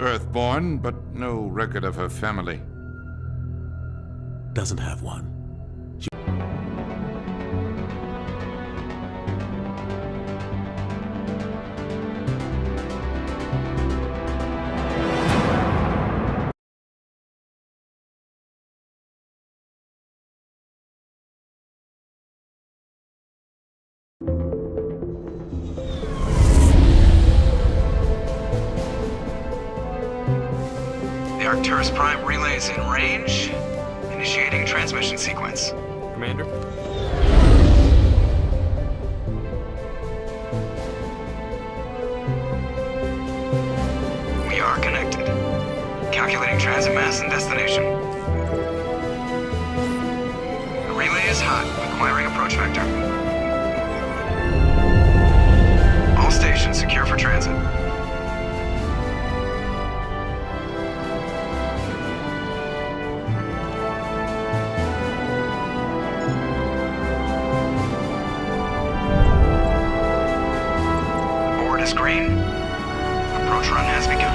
Earthborn, but no record of her family. Doesn't have one. The Arcturus Prime relay is in range. Initiating transmission sequence. Commander? We are connected. Calculating transit mass and destination. The relay is hot, acquiring approach vector. All stations secure for transit. Board is green. Approach run has begun.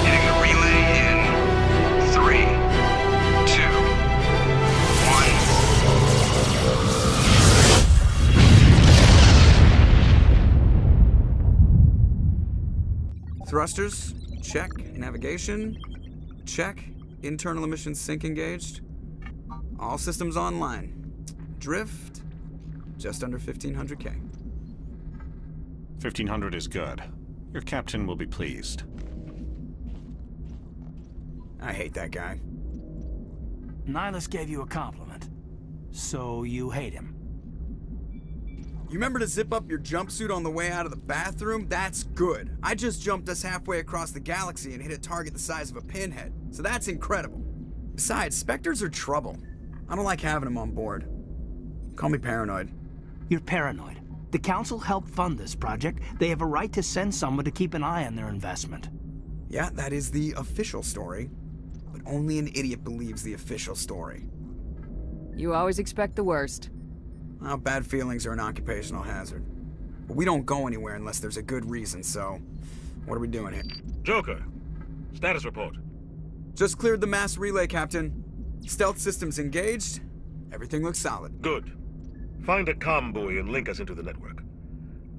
Hitting the relay in 3, 2, 1. Thrusters, check. Navigation, check. Internal emissions sync engaged. All systems online. Drift, just under 1500K. 1500 is good. Your captain will be pleased. I hate that guy. Nihilus gave you a compliment. So you hate him. You remember to zip up your jumpsuit on the way out of the bathroom? That's good. I just jumped us halfway across the galaxy and hit a target the size of a pinhead. So that's incredible. Besides, Spectres are trouble. I don't like having them on board. Call me paranoid. You're paranoid. The Council helped fund this project. They have a right to send someone to keep an eye on their investment. Yeah, that is the official story. But only an idiot believes the official story. You always expect the worst. Well, bad feelings are an occupational hazard. But we don't go anywhere unless there's a good reason, so... what are we doing here? Joker, status report. Just cleared the mass relay, Captain. Stealth systems engaged. Everything looks solid. Good. Find a comm buoy and link us into the network.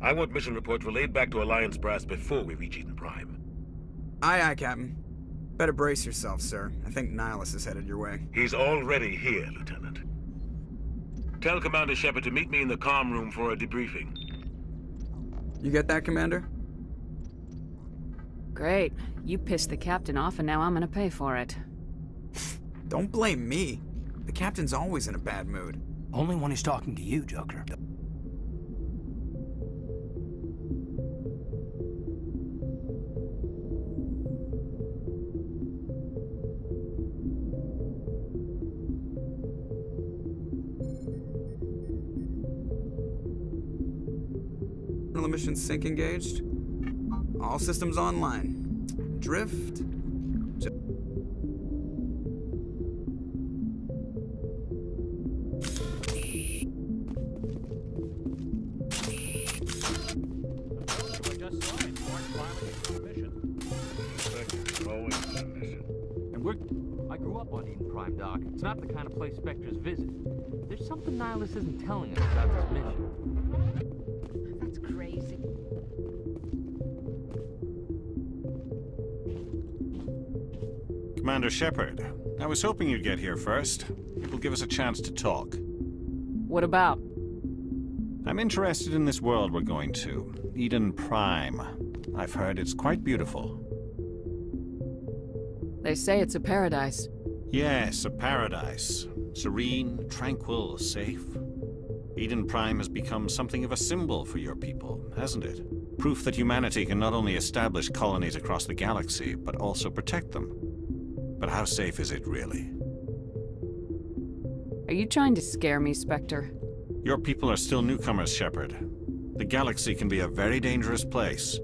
I want mission reports relayed back to Alliance brass before we reach Eden Prime. Aye, aye, Captain. Better brace yourself, sir. I think Nihilus is headed your way. He's already here, Lieutenant. Tell Commander Shepard to meet me in the comm room for a debriefing. You get that, Commander? Great. You pissed the captain off and now I'm gonna pay for it. Don't blame me. The Captain's always in a bad mood. Only when he's talking to you, Joker. Emission sync engaged. All systems online. Drift. I grew up on Eden Prime, Doc. It's not the kind of place Spectres visit. There's something Nihilus isn't telling us about this mission. That's crazy. Commander Shepard, I was hoping you'd get here first. It will give us a chance to talk. What about? I'm interested in this world we're going to, Eden Prime. I've heard it's quite beautiful. They say it's a paradise. Yes, a paradise. Serene, tranquil, safe. Eden Prime has become something of a symbol for your people, hasn't it? Proof that humanity can not only establish colonies across the galaxy, but also protect them. But how safe is it, really? Are you trying to scare me, Spectre? Your people are still newcomers, Shepard. The galaxy can be a very dangerous place.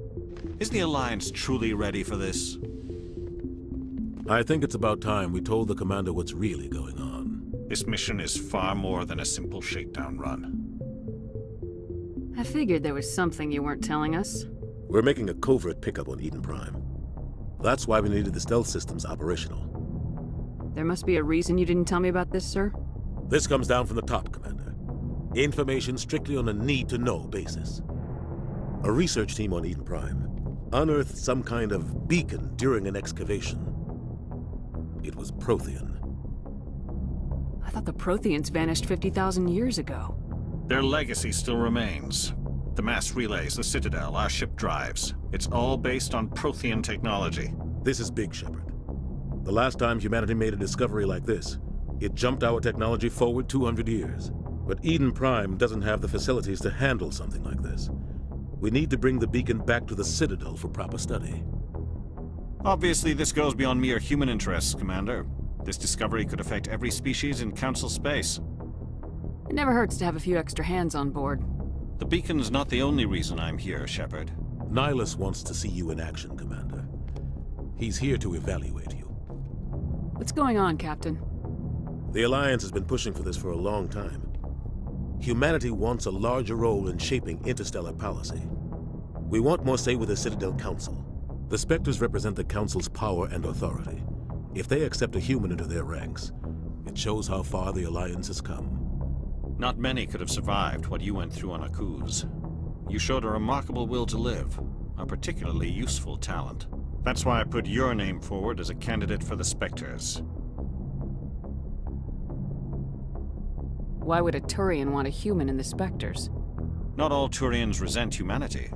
Is the Alliance truly ready for this? I think it's about time we told the commander what's really going on. This mission is far more than a simple shakedown run. I figured there was something you weren't telling us. We're making a covert pickup on Eden Prime. That's why we needed the stealth systems operational. There must be a reason you didn't tell me about this, sir? This comes down from the top, Commander. Information strictly on a need-to-know basis. A research team on Eden Prime unearthed some kind of beacon during an excavation. It was Prothean. I thought the Protheans vanished 50,000 years ago. Their legacy still remains. The mass relays, the Citadel, our ship drives. It's all based on Prothean technology. This is big, Shepard. The last time humanity made a discovery like this, it jumped our technology forward 200 years. But Eden Prime doesn't have the facilities to handle something like this. We need to bring the beacon back to the Citadel for proper study. Obviously, this goes beyond mere human interests, Commander. This discovery could affect every species in Council space. It never hurts to have a few extra hands on board. The beacon's not the only reason I'm here, Shepard. Nihilus wants to see you in action, Commander. He's here to evaluate you. What's going on, Captain? The Alliance has been pushing for this for a long time. Humanity wants a larger role in shaping interstellar policy. We want more say with the Citadel Council. The Spectres represent the Council's power and authority. If they accept a human into their ranks, it shows how far the Alliance has come. Not many could have survived what you went through on Akuz. You showed a remarkable will to live, a particularly useful talent. That's why I put your name forward as a candidate for the Spectres. Why would a Turian want a human in the Spectres? Not all Turians resent humanity.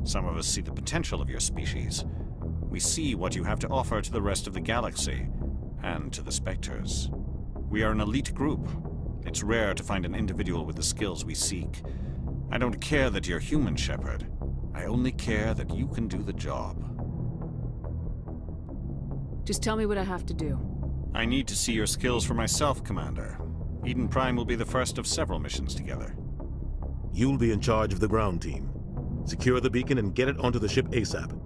Some of us see the potential of your species. We see what you have to offer to the rest of the galaxy, and to the Spectres. We are an elite group. It's rare to find an individual with the skills we seek. I don't care that you're human, Shepard. I only care that you can do the job. Just tell me what I have to do. I need to see your skills for myself, Commander. Eden Prime will be the first of several missions together. You'll be in charge of the ground team. Secure the beacon and get it onto the ship ASAP.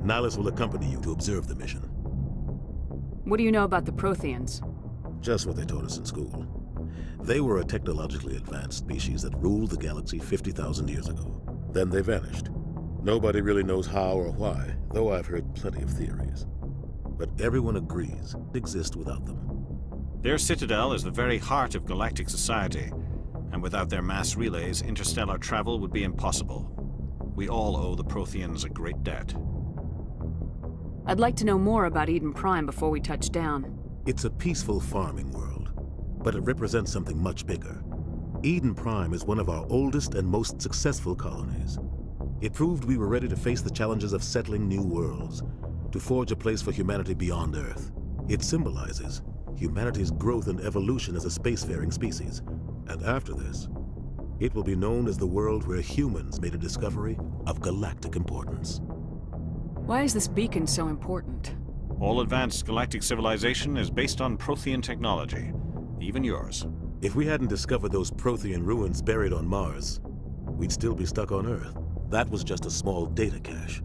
Nihilus will accompany you to observe the mission. What do you know about the Protheans? Just what they taught us in school. They were a technologically advanced species that ruled the galaxy 50,000 years ago. Then they vanished. Nobody really knows how or why, though I've heard plenty of theories. But everyone agrees they exist without them. Their citadel is the very heart of galactic society, and without their mass relays, interstellar travel would be impossible. We all owe the Protheans a great debt. I'd like to know more about Eden Prime before we touch down. It's a peaceful farming world, but it represents something much bigger. Eden Prime is one of our oldest and most successful colonies. It proved we were ready to face the challenges of settling new worlds, to forge a place for humanity beyond Earth. It symbolizes humanity's growth and evolution as a spacefaring species. And after this, it will be known as the world where humans made a discovery of galactic importance. Why is this beacon so important? All advanced galactic civilization is based on Prothean technology, even yours. If we hadn't discovered those Prothean ruins buried on Mars, we'd still be stuck on Earth. That was just a small data cache.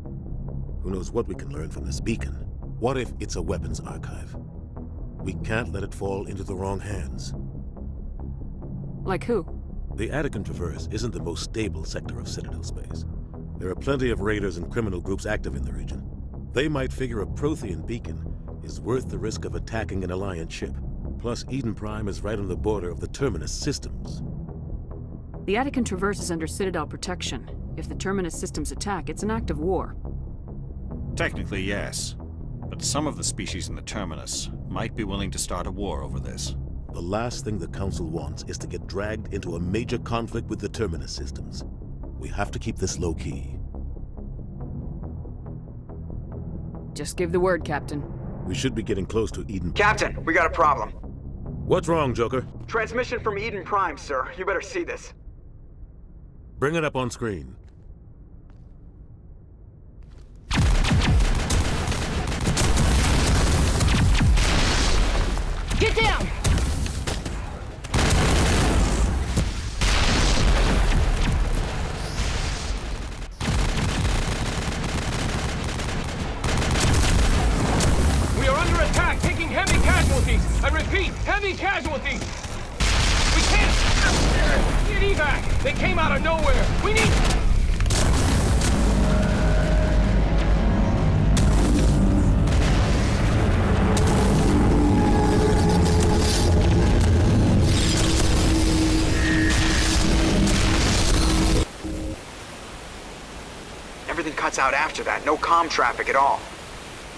Who knows what we can learn from this beacon? What if it's a weapons archive? We can't let it fall into the wrong hands. Like who? The Attican Traverse isn't the most stable sector of Citadel space. There are plenty of raiders and criminal groups active in the region. They might figure a Prothean beacon is worth the risk of attacking an Alliance ship. Plus, Eden Prime is right on the border of the Terminus systems. The Attican Traverse is under Citadel protection. If the Terminus systems attack, it's an act of war. Technically, yes. But some of the species in the Terminus might be willing to start a war over this. The last thing the Council wants is to get dragged into a major conflict with the Terminus systems. We have to keep this low-key. Just give the word, Captain. We should be getting close to Eden. Captain, we got a problem. What's wrong, Joker? Transmission from Eden Prime, sir. You better see this. Bring it up on screen. Get down! We are under attack! casualties! I repeat, heavy casualties! We can't... Need evac! They came out of nowhere! We need... Everything cuts out after that. No comm traffic at all.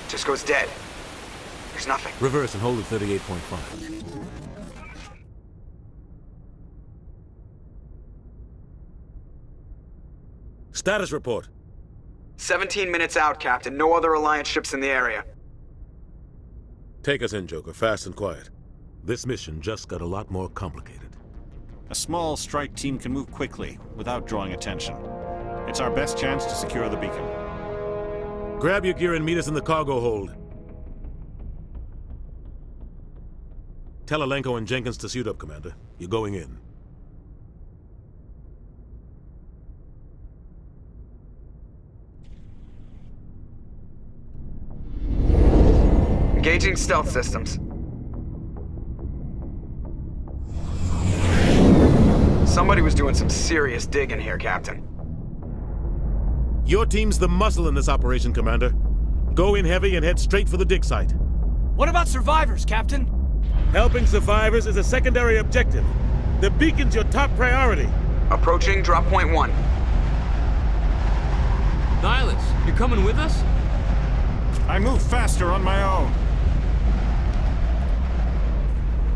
Just goes dead. There's nothing. Reverse and hold at 38.5. Status report. 17 minutes out, Captain. No other Alliance ships in the area. Take us in, Joker, fast and quiet. This mission just got a lot more complicated. A small strike team can move quickly, without drawing attention. It's our best chance to secure the beacon. Grab your gear and meet us in the cargo hold. Tell Alenko and Jenkins to suit up, Commander. You're going in. Engaging stealth systems. Somebody was doing some serious digging here, Captain. Your team's the muscle in this operation, Commander. Go in heavy and head straight for the dig site. What about survivors, Captain? Helping survivors is a secondary objective. The beacon's your top priority. Approaching drop point 1. Nihilus, you coming with us? I move faster on my own.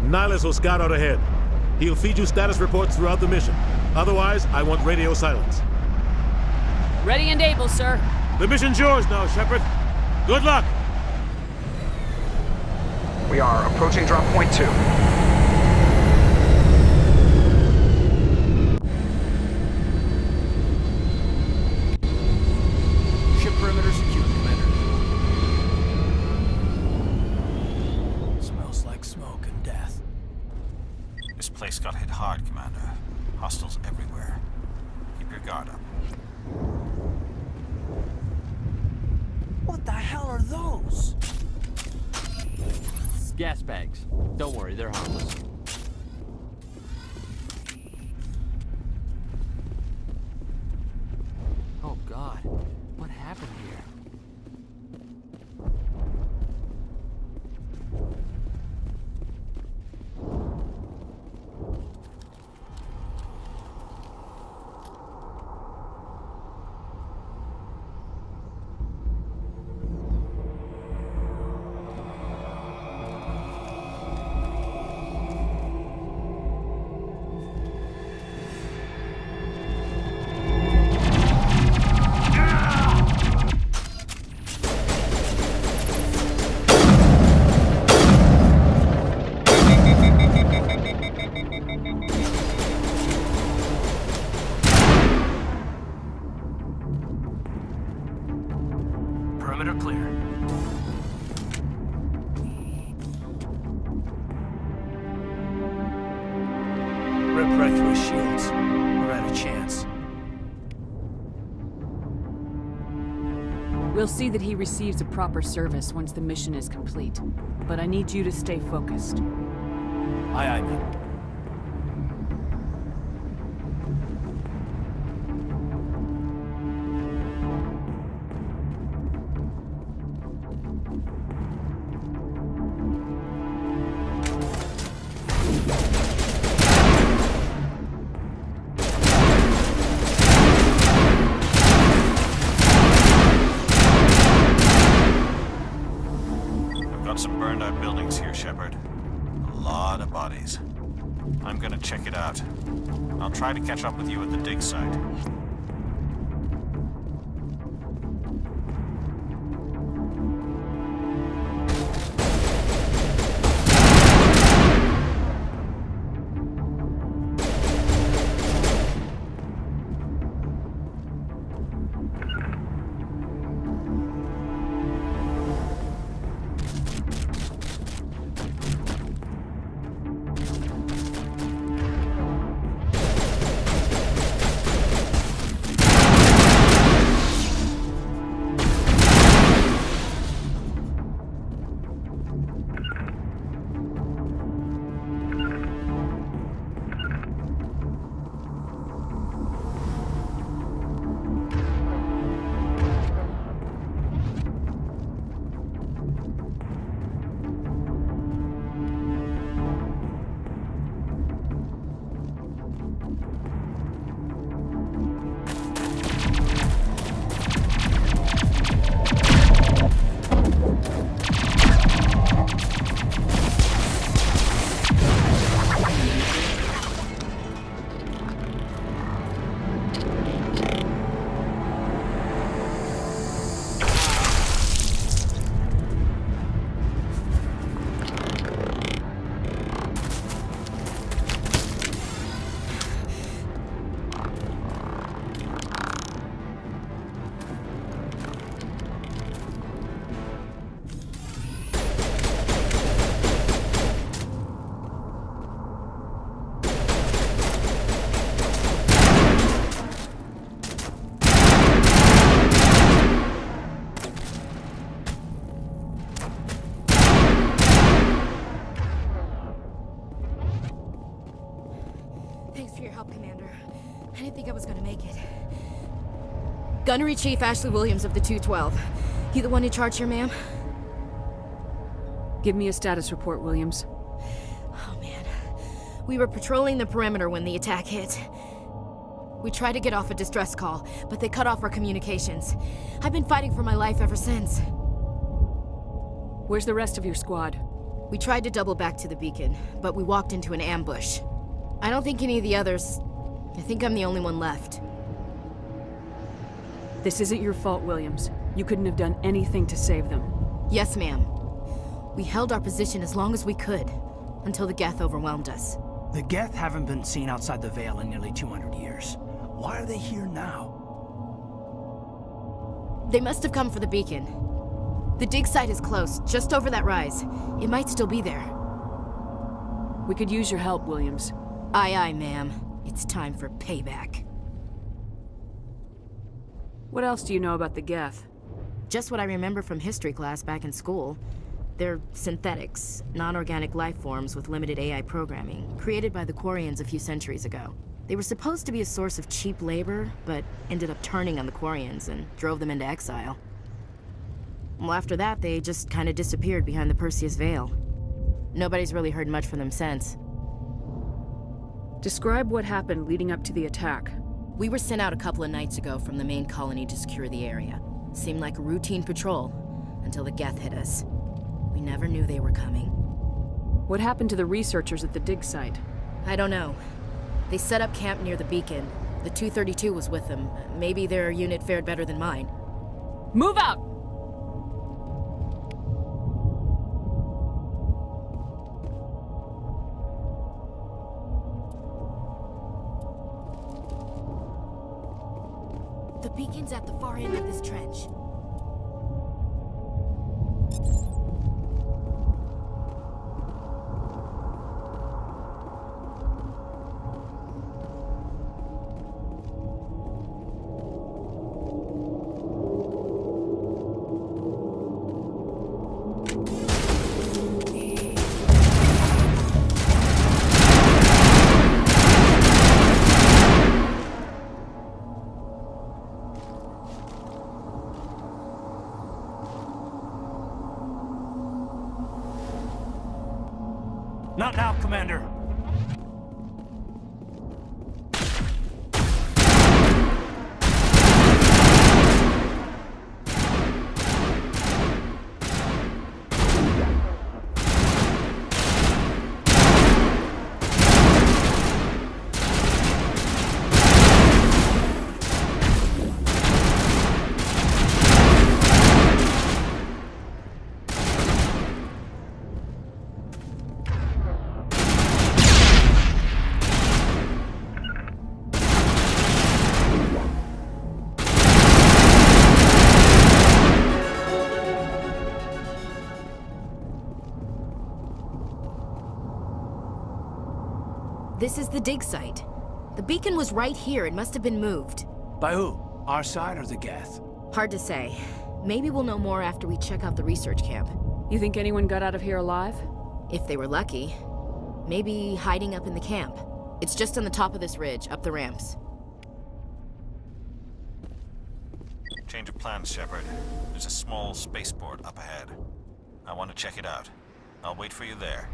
Nihilus will scout out ahead. He'll feed you status reports throughout the mission. Otherwise, I want radio silence. Ready and able, sir. The mission's yours now, Shepard. Good luck! We are approaching drop point 2. Ship perimeter secure, Commander. Smells like smoke and death. This place got hit hard, Commander. Hostiles everywhere. Keep your guard up. What the hell are those? Gas bags. Don't worry, they're harmless. Oh God, what happened here? Perimeter clear. Rip right through his shields. We're out of chance. We'll see that he receives a proper service once the mission is complete. But I need you to stay focused. Aye, aye, ma'am. Some burned out buildings here, Shepard. A lot of bodies. I'm gonna check it out. I'll try to catch up with you at the dig site. I didn't think I was gonna make it. Gunnery Chief Ashley Williams of the 212. You the one in charge here, ma'am? Give me a status report, Williams. Oh, man. We were patrolling the perimeter when the attack hit. We tried to get off a distress call, but they cut off our communications. I've been fighting for my life ever since. Where's the rest of your squad? We tried to double back to the beacon, but we walked into an ambush. I don't think any of the others... I think I'm the only one left. This isn't your fault, Williams. You couldn't have done anything to save them. Yes, ma'am. We held our position as long as we could, until the Geth overwhelmed us. The Geth haven't been seen outside the Veil in nearly 200 years. Why are they here now? They must have come for the beacon. The dig site is close, just over that rise. It might still be there. We could use your help, Williams. Aye, aye, ma'am. It's time for payback. What else do you know about the Geth? Just what I remember from history class back in school. They're synthetics, non-organic life forms with limited AI programming, created by the Quarians a few centuries ago. They were supposed to be a source of cheap labor, but ended up turning on the Quarians and drove them into exile. Well, after that, they just kind of disappeared behind the Perseus Veil. Nobody's really heard much from them since. Describe what happened leading up to the attack. We were sent out a couple of nights ago from the main colony to secure the area. Seemed like a routine patrol, until the Geth hit us. We never knew they were coming. What happened to the researchers at the dig site? I don't know. They set up camp near the beacon. The 232 was with them. Maybe their unit fared better than mine. Move out! The beacon's at the far end of this trench. Not now, Commander. This is the dig site. The beacon was right here. It must have been moved. By who? Our side or the Geth? Hard to say. Maybe we'll know more after we check out the research camp. You think anyone got out of here alive? If they were lucky. Maybe hiding up in the camp. It's just on the top of this ridge, up the ramps. Change of plans, Shepard. There's a small spaceport up ahead. I want to check it out. I'll wait for you there.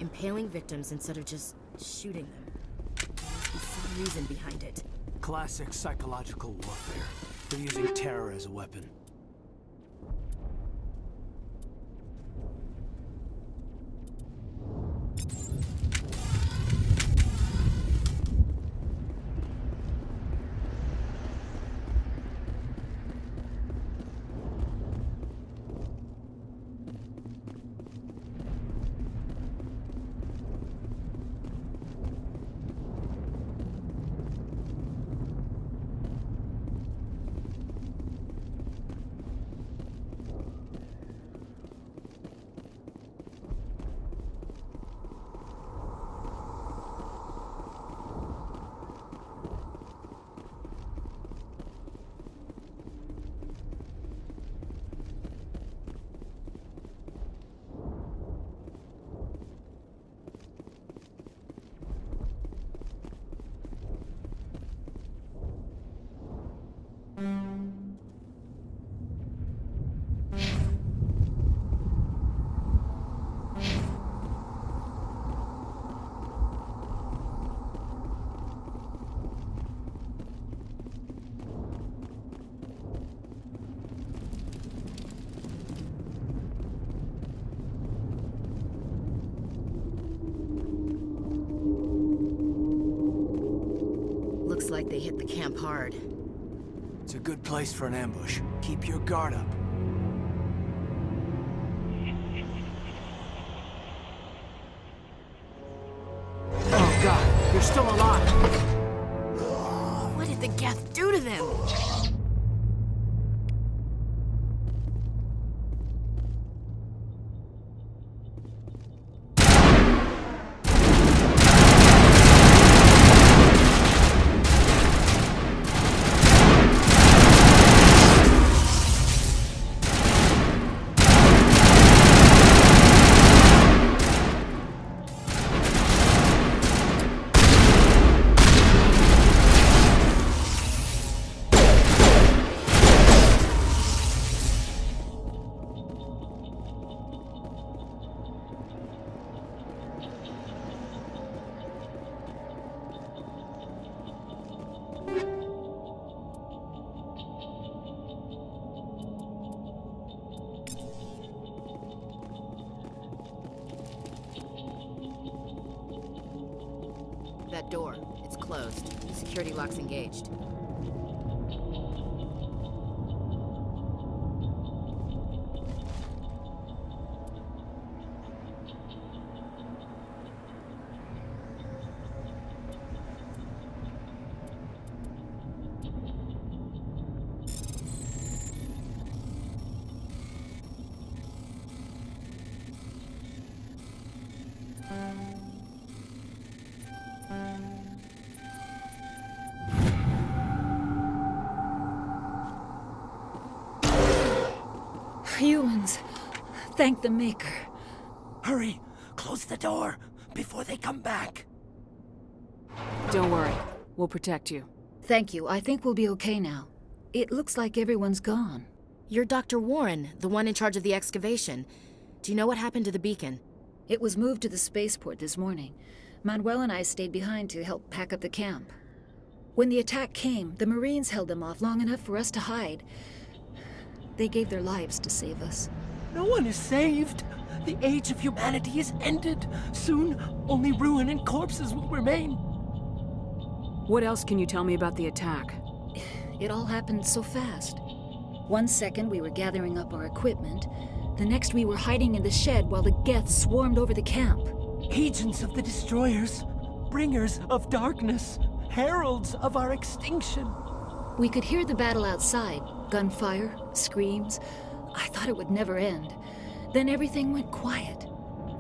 Impaling victims instead of just shooting them. There's some reason behind it. Classic psychological warfare. They're using terror as a weapon. like they hit the camp hard. It's a good place for an ambush. Keep your guard up. Oh god, you're still alive! What did the Geth do to them? That door, it's closed. Security lock's engaged. Humans. Thank the Maker. Hurry! Close the door before they come back! Don't worry. We'll protect you. Thank you. I think we'll be okay now. It looks like everyone's gone. You're Dr. Warren, the one in charge of the excavation. Do you know what happened to the beacon? It was moved to the spaceport this morning. Manuel and I stayed behind to help pack up the camp. When the attack came, the Marines held them off long enough for us to hide. They gave their lives to save us. No one is saved! The age of humanity is ended! Soon, only ruin and corpses will remain! What else can you tell me about the attack? It all happened so fast. 1 second we were gathering up our equipment. The next we were hiding in the shed while the Geth swarmed over the camp. Agents of the destroyers, bringers of darkness, heralds of our extinction. We could hear the battle outside. Gunfire, screams. I thought it would never end. Then everything went quiet.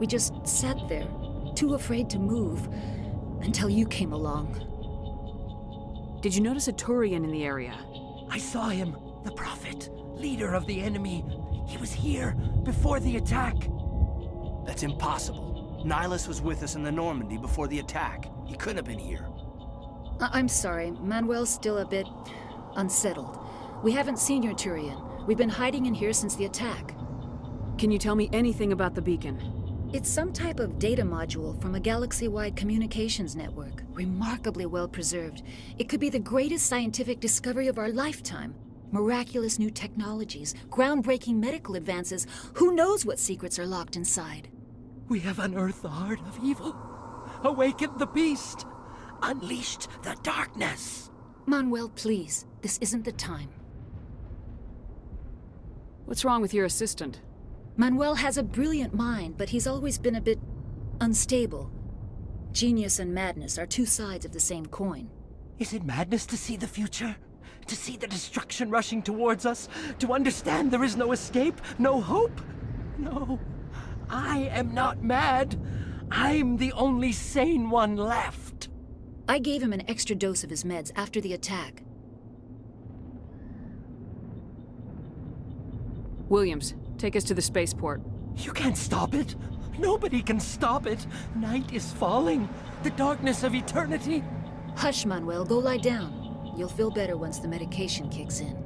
We just sat there, too afraid to move, until you came along. Did you notice a Turian in the area? I saw him, the Prophet, leader of the enemy. He was here before the attack. That's impossible. Nihilus was with us in the Normandy before the attack. He couldn't have been here. I'm sorry. Manuel's still a bit unsettled. We haven't seen your Turian. We've been hiding in here since the attack. Can you tell me anything about the beacon? It's some type of data module from a galaxy-wide communications network. Remarkably well preserved. It could be the greatest scientific discovery of our lifetime. Miraculous new technologies, groundbreaking medical advances. Who knows what secrets are locked inside? We have unearthed the heart of evil, awakened the beast, unleashed the darkness. Manuel, please. This isn't the time. What's wrong with your assistant? Manuel has a brilliant mind, but he's always been a bit unstable. Genius and madness are two sides of the same coin. Is it madness to see the future? To see the destruction rushing towards us? To understand there is no escape? No hope? No. I am not mad. I'm the only sane one left. I gave him an extra dose of his meds after the attack. Williams, take us to the spaceport. You can't stop it. Nobody can stop it. Night is falling. The darkness of eternity. Hush, Manuel. Go lie down. You'll feel better once the medication kicks in.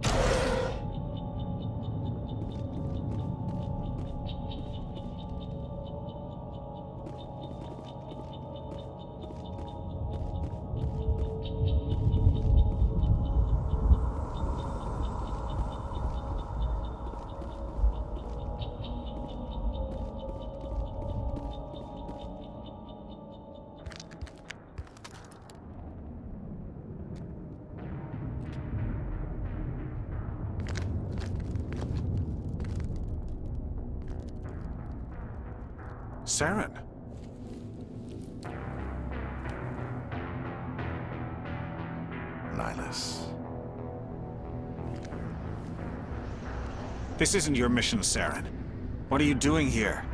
Saren. Nihilus. This isn't your mission, Saren. What are you doing here?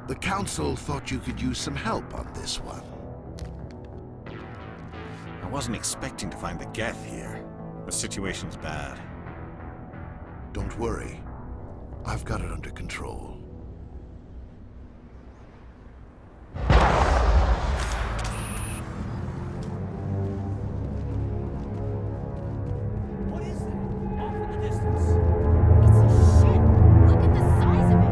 The Council thought you could use some help on this one. I wasn't expecting to find the Geth here. The situation's bad. Don't worry. I've got it under control. What is that? Off in the distance. It's a ship! Look at the size of it!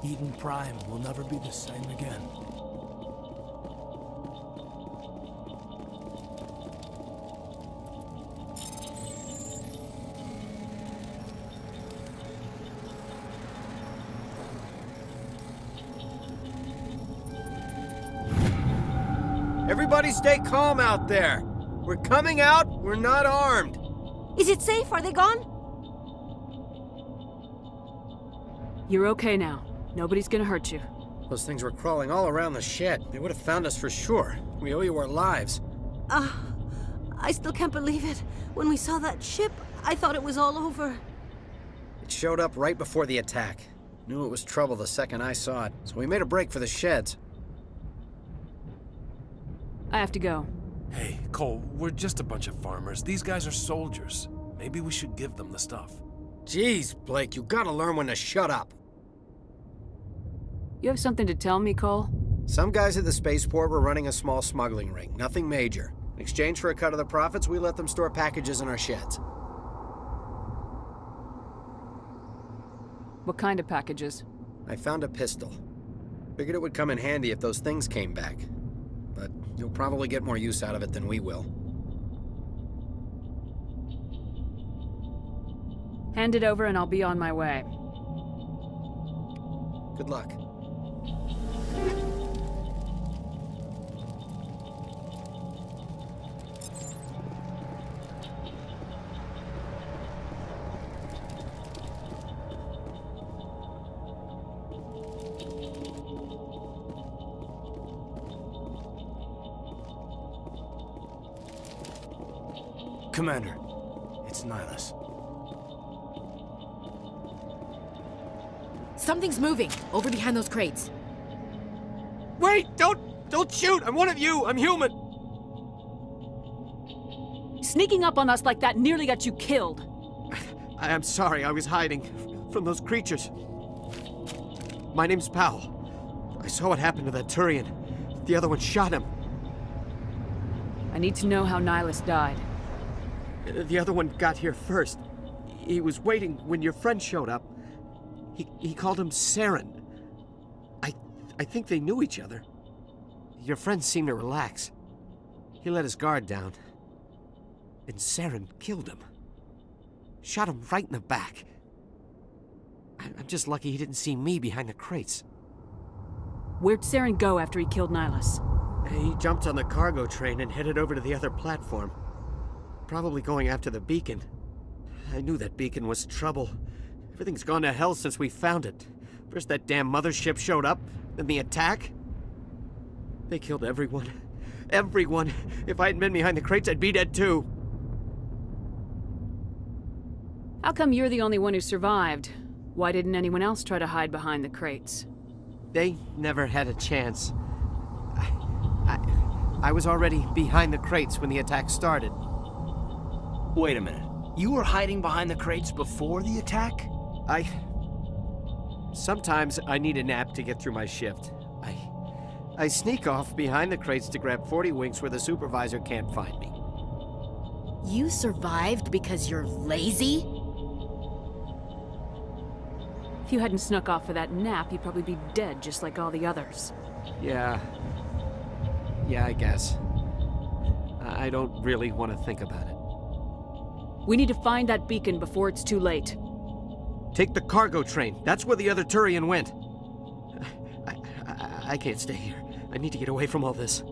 Eden Prime will never be the same again. Everybody stay calm out there. We're coming out, we're not armed. Is it safe? Are they gone? You're okay now. Nobody's gonna hurt you. Those things were crawling all around the shed. They would have found us for sure. We owe you our lives. I still can't believe it. When we saw that ship, I thought it was all over. It showed up right before the attack. Knew it was trouble the second I saw it, so we made a break for the sheds. I have to go. Hey, Cole, we're just a bunch of farmers. These guys are soldiers. Maybe we should give them the stuff. Jeez, Blake, you gotta learn when to shut up. You have something to tell me, Cole? Some guys at the spaceport were running a small smuggling ring, nothing major. In exchange for a cut of the profits, we let them store packages in our sheds. What kind of packages? I found a pistol. Figured it would come in handy if those things came back. But you'll probably get more use out of it than we will. Hand it over and I'll be on my way. Good luck. Commander, it's Nihilus. Something's moving, over behind those crates. Wait! Don't shoot! I'm one of you! I'm human! Sneaking up on us like that nearly got you killed. I'm sorry, I was hiding from those creatures. My name's Powell. I saw what happened to that Turian. The other one shot him. I need to know how Nihilus died. The other one got here first. He was waiting when your friend showed up. He called him Saren. I think they knew each other. Your friend seemed to relax. He let his guard down. And Saren killed him. Shot him right in the back. I'm just lucky he didn't see me behind the crates. Where'd Saren go after he killed Nihilus? He jumped on the cargo train and headed over to the other platform. Probably going after the beacon. I knew that beacon was trouble. Everything's gone to hell since we found it. First that damn mothership showed up, then the attack. They killed everyone. Everyone. If I hadn't been behind the crates, I'd be dead too. How come you're the only one who survived? Why didn't anyone else try to hide behind the crates? They never had a chance. I was already behind the crates when the attack started. Wait a minute. You were hiding behind the crates before the attack? Sometimes I need a nap to get through my shift. I sneak off behind the crates to grab 40 winks where the supervisor can't find me. You survived because you're lazy? If you hadn't snuck off for that nap, you'd probably be dead just like all the others. Yeah, I guess. I don't really want to think about it. We need to find that beacon before it's too late. Take the cargo train. That's where the other Turian went. I can't stay here. I need to get away from all this.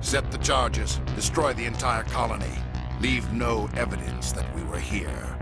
Set the charges. Destroy the entire colony. Leave no evidence that we were here.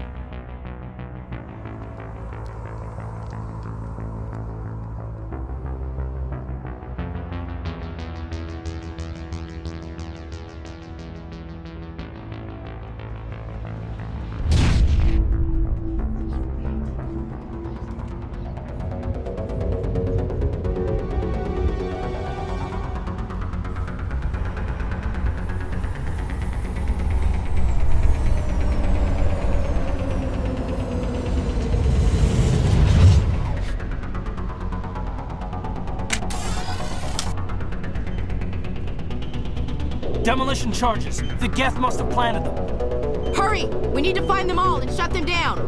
Demolition charges. The Geth must have planted them. Hurry! We need to find them all and shut them down!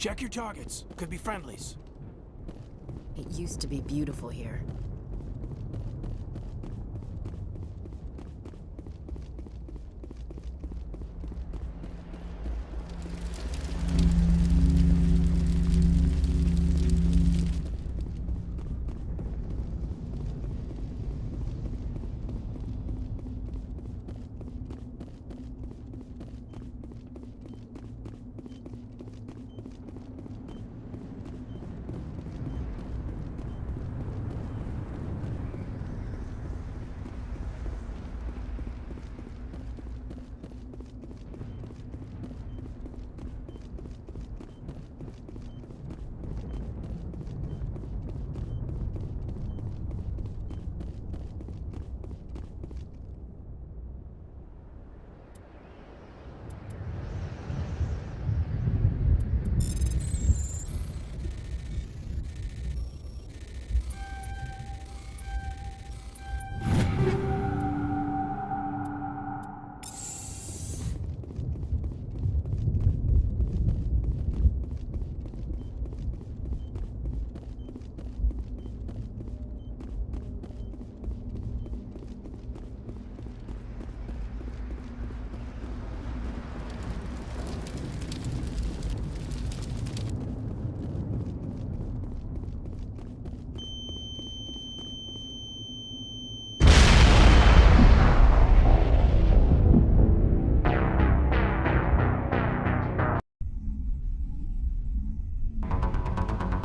Check your targets. Could be friendlies. It used to be beautiful here.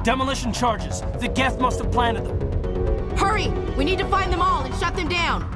Demolition charges. The Geth must have planted them. Hurry! We need to find them all and shut them down!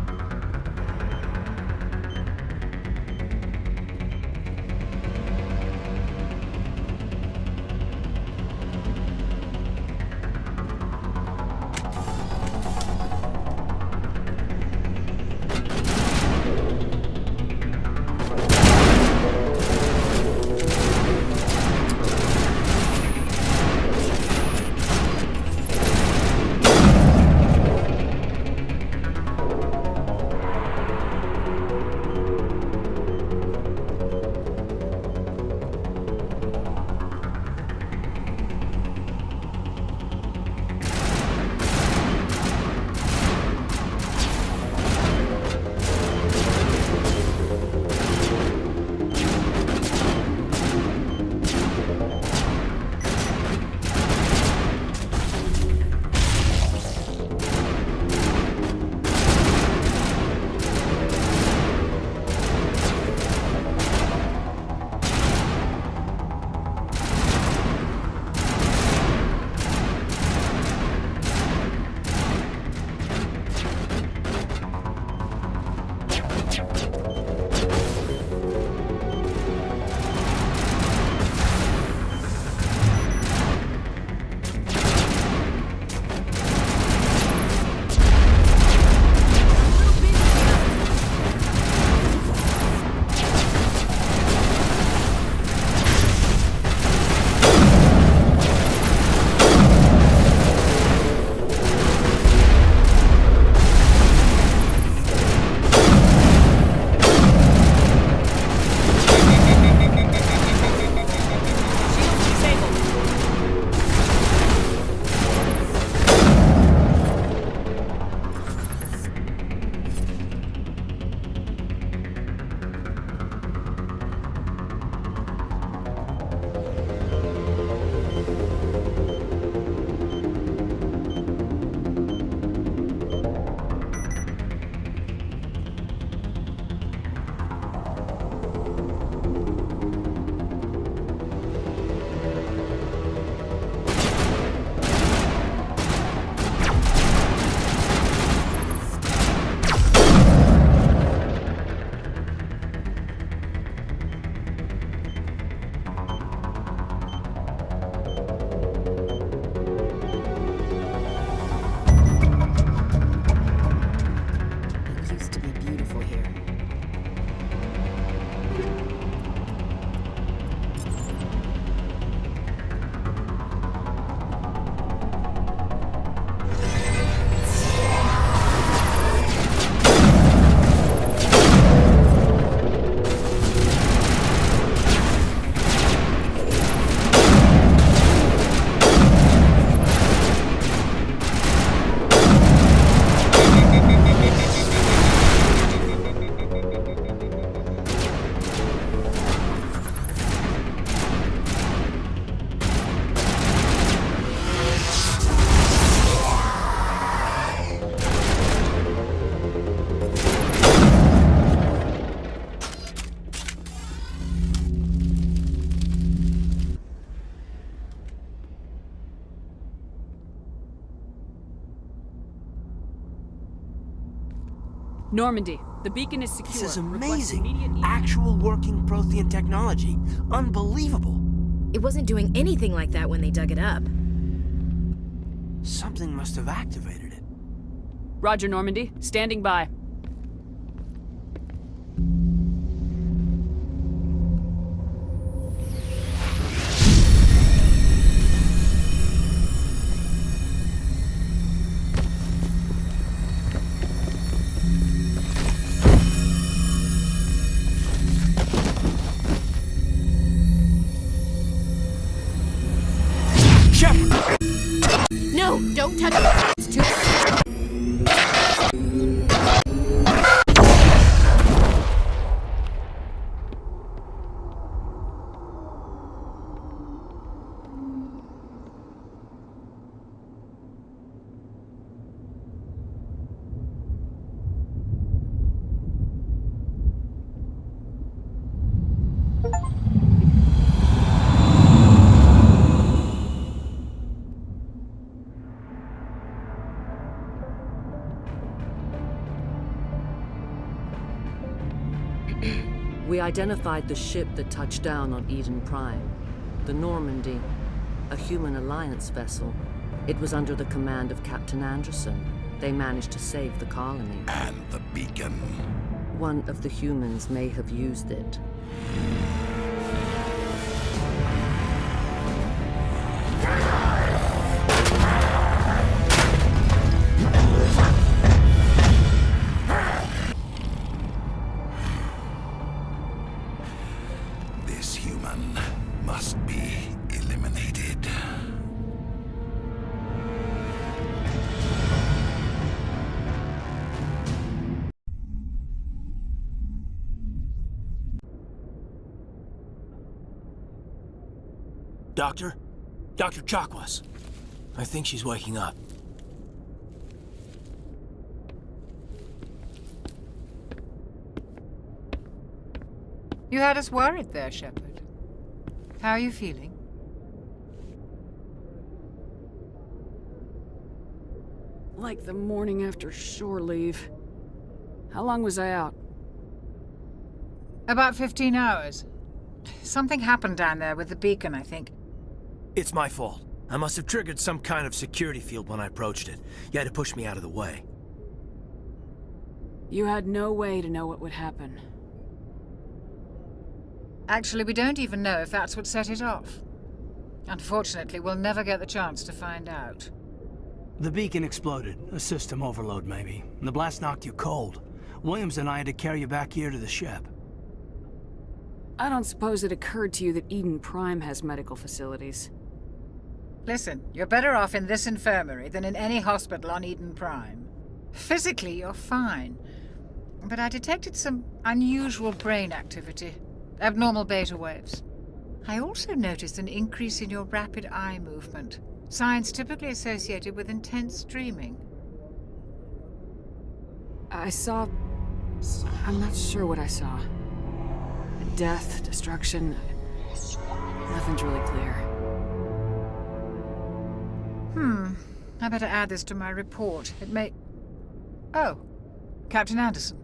Normandy, the beacon is secure. This is Request immediate amazing. Actual working Prothean technology. Unbelievable. It wasn't doing anything like that when they dug it up. Something must have activated it. Roger, Normandy. Standing by. No, don't touch it. It's too... We identified the ship that touched down on Eden Prime. The Normandy, a human alliance vessel. It was under the command of Captain Anderson. They managed to save the colony. And the beacon. One of the humans may have used it. This human must be eliminated. Doctor? Dr. Chakwas. I think she's waking up. You had us worried there, Shepard. How are you feeling? Like the morning after shore leave. How long was I out? About 15 hours. Something happened down there with the beacon, I think. It's my fault. I must have triggered some kind of security field when I approached it. You had to push me out of the way. You had no way to know what would happen. Actually, we don't even know if that's what set it off. Unfortunately, we'll never get the chance to find out. The beacon exploded. A system overload, maybe. And the blast knocked you cold. Williams and I had to carry you back here to the ship. I don't suppose it occurred to you that Eden Prime has medical facilities. Listen, you're better off in this infirmary than in any hospital on Eden Prime. Physically, you're fine. But I detected some unusual brain activity. Abnormal beta waves. I also noticed an increase in your rapid eye movement. Signs typically associated with intense dreaming. I saw... I'm not sure what I saw. Death, destruction... Nothing's really clear. I better add this to my report. It may... Oh, Captain Anderson.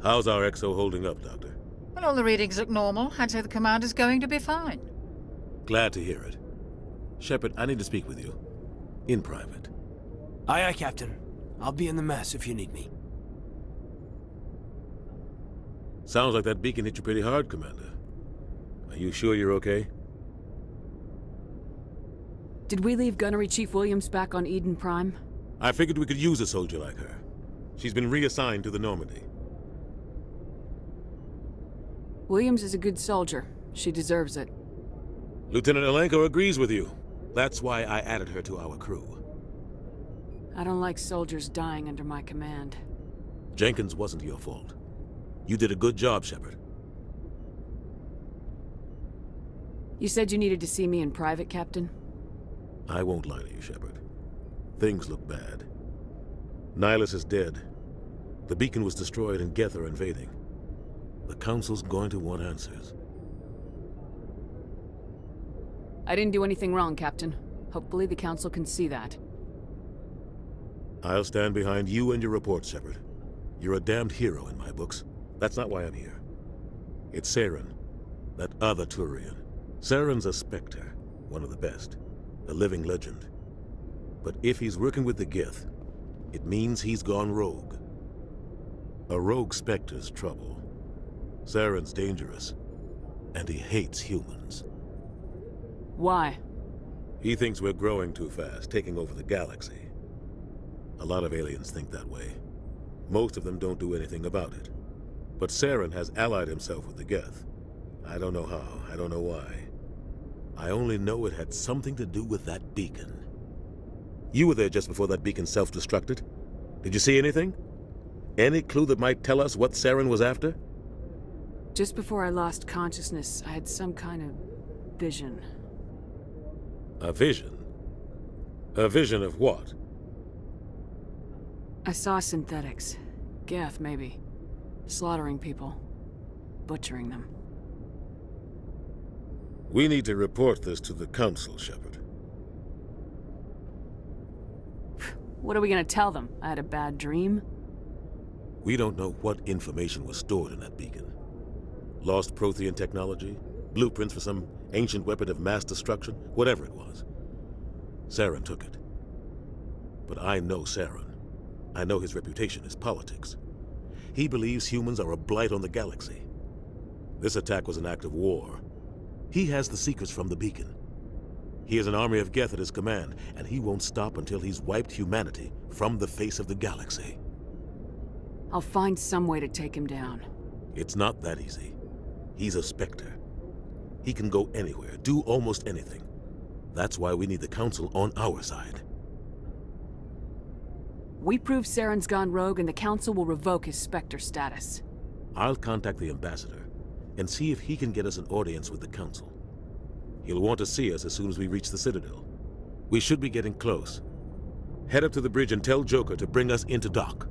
How's our XO holding up, Doctor? Well, all the readings look normal. I'd say the commander's going to be fine. Glad to hear it. Shepard, I need to speak with you. In private. Aye, aye, Captain. I'll be in the mess if you need me. Sounds like that beacon hit you pretty hard, Commander. Are you sure you're okay? Did we leave Gunnery Chief Williams back on Eden Prime? I figured we could use a soldier like her. She's been reassigned to the Normandy. Williams is a good soldier. She deserves it. Lieutenant Alenko agrees with you. That's why I added her to our crew. I don't like soldiers dying under my command. Jenkins wasn't your fault. You did a good job, Shepard. You said you needed to see me in private, Captain? I won't lie to you, Shepard. Things look bad. Nihilus is dead. The beacon was destroyed and Geth are invading. The Council's going to want answers. I didn't do anything wrong, Captain. Hopefully the Council can see that. I'll stand behind you and your report, Shepard. You're a damned hero in my books. That's not why I'm here. It's Saren, that other Turian. Saren's a Spectre, one of the best, a living legend. But if he's working with the Gith, it means he's gone rogue. A rogue Spectre's trouble. Saren's dangerous, and he hates humans. Why? He thinks we're growing too fast, taking over the galaxy. A lot of aliens think that way. Most of them don't do anything about it. But Saren has allied himself with the Geth. I don't know how, I don't know why. I only know it had something to do with that beacon. You were there just before that beacon self-destructed. Did you see anything? Any clue that might tell us what Saren was after? Just before I lost consciousness, I had some kind of vision. A vision? A vision of what? I saw synthetics. Geth, maybe. Slaughtering people. Butchering them. We need to report this to the Council, Shepard. What are we gonna tell them? I had a bad dream? We don't know what information was stored in that beacon. Lost Prothean technology? Blueprints for some ancient weapon of mass destruction? Whatever it was. Saren took it. But I know Saren. I know his reputation is politics. He believes humans are a blight on the galaxy. This attack was an act of war. He has the secrets from the beacon. He has an army of Geth at his command, and he won't stop until he's wiped humanity from the face of the galaxy. I'll find some way to take him down. It's not that easy. He's a Spectre. He can go anywhere, do almost anything. That's why we need the Council on our side. We prove Saren's gone rogue and the Council will revoke his Spectre status. I'll contact the Ambassador and see if he can get us an audience with the Council. He'll want to see us as soon as we reach the Citadel. We should be getting close. Head up to the bridge and tell Joker to bring us into dock.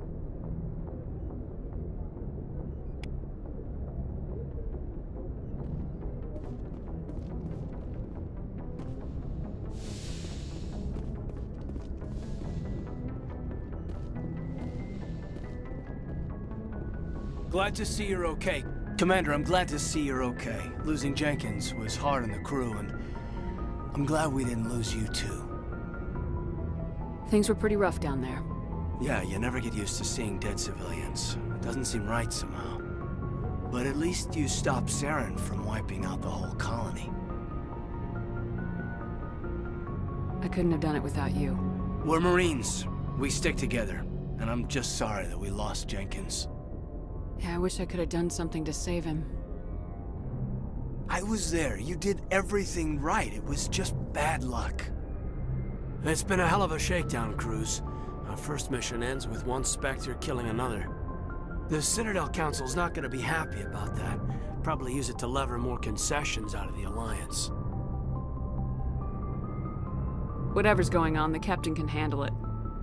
Glad to see you're okay. Commander, I'm glad to see you're okay. Losing Jenkins was hard on the crew, and I'm glad we didn't lose you too. Things were pretty rough down there. Yeah, you never get used to seeing dead civilians. It doesn't seem right somehow. But at least you stopped Saren from wiping out the whole colony. I couldn't have done it without you. We're Marines. We stick together. And I'm just sorry that we lost Jenkins. Yeah, I wish I could have done something to save him. I was there. You did everything right. It was just bad luck. It's been a hell of a shakedown, Cruz. Our first mission ends with one Spectre killing another. The Citadel Council's not gonna be happy about that. Probably use it to lever more concessions out of the Alliance. Whatever's going on, the Captain can handle it.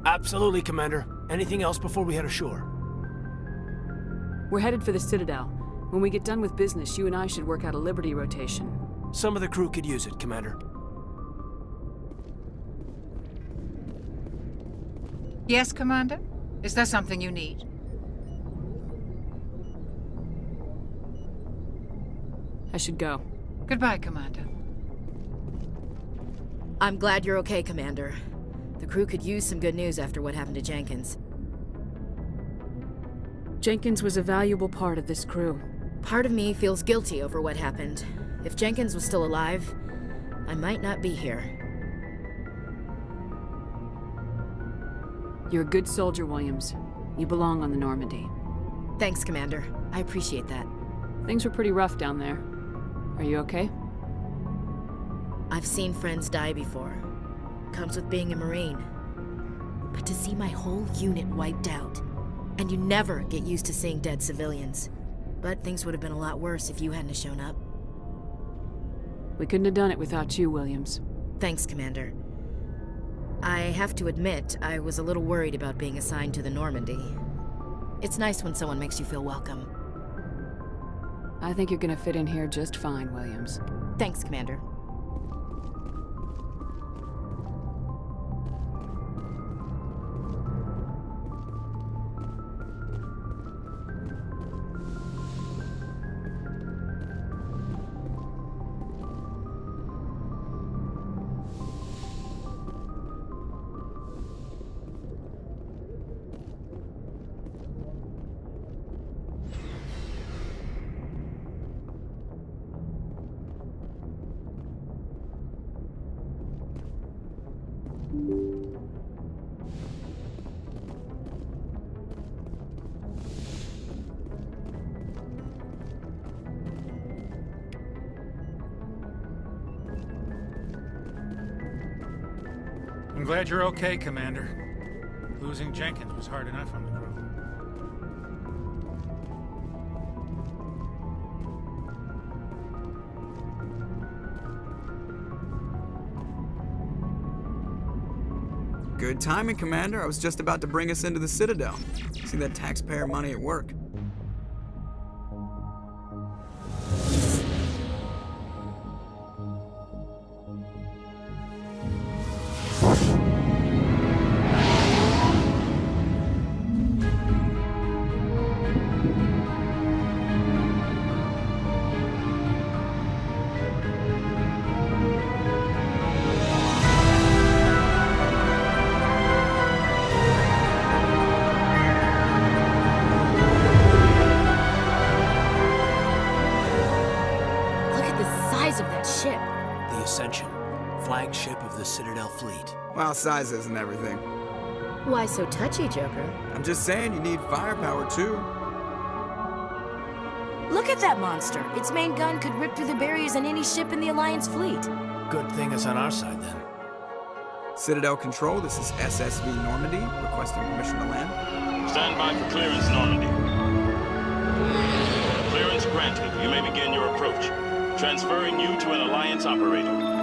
Absolutely, Commander. Anything else before we head ashore? We're headed for the Citadel. When we get done with business, you and I should work out a Liberty rotation. Some of the crew could use it, Commander. Yes, Commander? Is there something you need? I should go. Goodbye, Commander. I'm glad you're okay, Commander. The crew could use some good news after what happened to Jenkins. Jenkins was a valuable part of this crew. Part of me feels guilty over what happened. If Jenkins was still alive, I might not be here. You're a good soldier, Williams. You belong on the Normandy. Thanks, Commander. I appreciate that. Things were pretty rough down there. Are you okay? I've seen friends die before. Comes with being a Marine. But to see my whole unit wiped out, and you never get used to seeing dead civilians. But things would have been a lot worse if you hadn't shown up. We couldn't have done it without you, Williams. Thanks, Commander. I have to admit, I was a little worried about being assigned to the Normandy. It's nice when someone makes you feel welcome. I think you're gonna fit in here just fine, Williams. Thanks, Commander. glad you're okay, Commander. Losing Jenkins was hard enough on the crew. Good timing, Commander. I was just about to bring us into the Citadel. See that taxpayer money at work. Flagship of the Citadel fleet. Well, size isn't everything. Why so touchy, Joker? I'm just saying you need firepower, too. Look at that monster. Its main gun could rip through the barriers in any ship in the Alliance fleet. Good thing it's on our side, then. Citadel Control, this is SSV Normandy, requesting permission to land. Stand by for clearance, Normandy. Clearance granted. You may begin your approach. Transferring you to an Alliance operator.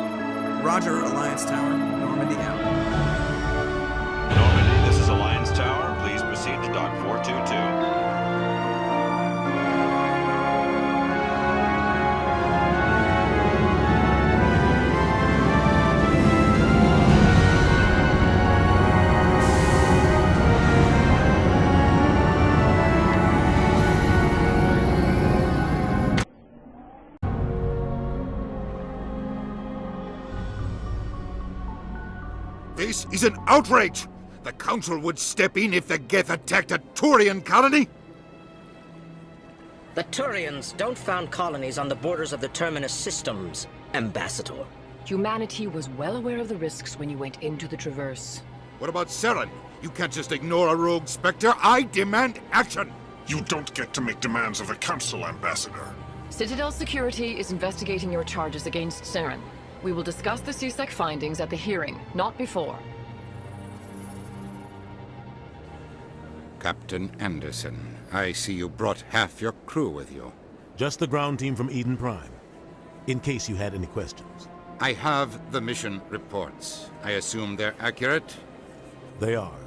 Roger, Alliance Tower. Normandy out. Normandy, this is Alliance Tower. Please proceed to Dock 422. This is an outrage! The Council would step in if the Geth attacked a Turian colony? The Turians don't found colonies on the borders of the Terminus systems, Ambassador. Humanity was well aware of the risks when you went into the Traverse. What about Saren? You can't just ignore a rogue Spectre. I demand action! You don't get to make demands of the Council, Ambassador. Citadel Security is investigating your charges against Saren. We will discuss the CSEC findings at the hearing, not before. Captain Anderson, I see you brought half your crew with you. Just the ground team from Eden Prime, in case you had any questions. I have the mission reports. I assume they're accurate? They are.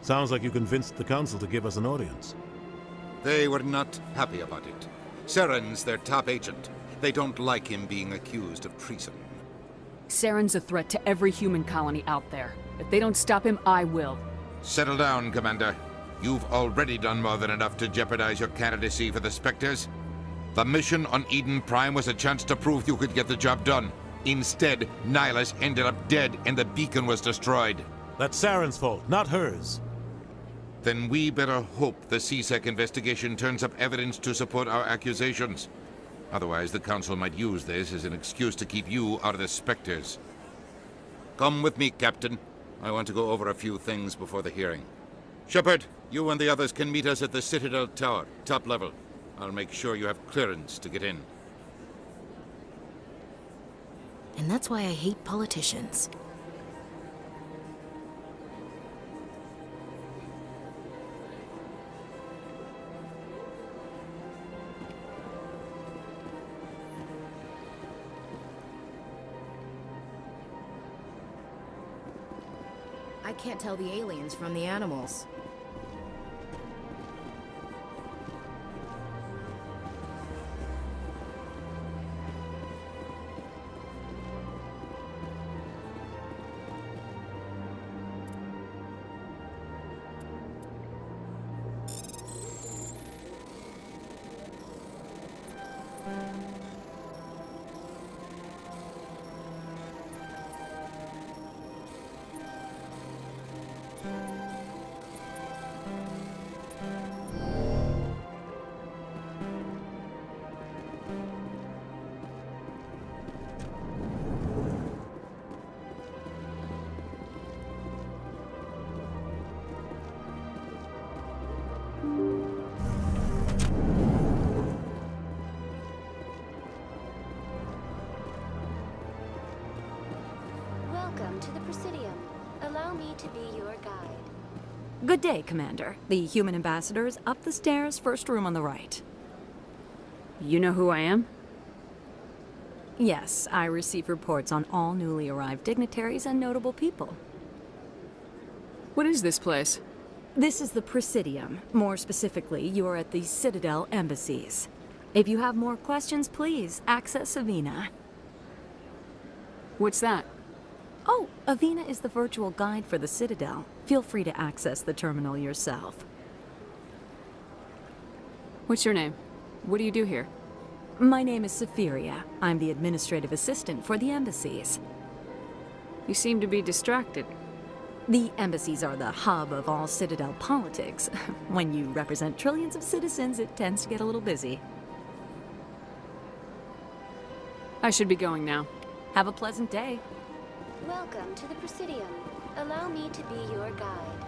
Sounds like you convinced the Council to give us an audience. They were not happy about it. Saren's their top agent. They don't like him being accused of treason. Saren's a threat to every human colony out there. If they don't stop him, I will. Settle down, Commander. You've already done more than enough to jeopardize your candidacy for the Spectres. The mission on Eden Prime was a chance to prove you could get the job done. Instead, Nihilus ended up dead and the beacon was destroyed. That's Saren's fault, not hers. Then we better hope the CSEC investigation turns up evidence to support our accusations. Otherwise, the Council might use this as an excuse to keep you out of the Spectres. Come with me, Captain. I want to go over a few things before the hearing. Shepard, you and the others can meet us at the Citadel Tower, top level. I'll make sure you have clearance to get in. And that's why I hate politicians. I can't tell the aliens from the animals. to be your guide. Good day, Commander. The human ambassador is up the stairs, first room on the right. You know who I am? Yes, I receive reports on all newly arrived dignitaries and notable people. What is this place? This is the Presidium. More specifically, you are at the Citadel embassies. If you have more questions, please access Avina. What's that? Oh, Avina is the virtual guide for the Citadel. Feel free to access the terminal yourself. What's your name? What do you do here? My name is Safiria. I'm the administrative assistant for the embassies. You seem to be distracted. The embassies are the hub of all Citadel politics. When you represent trillions of citizens, it tends to get a little busy. I should be going now. Have a pleasant day. Welcome to the Presidium. Allow me to be your guide.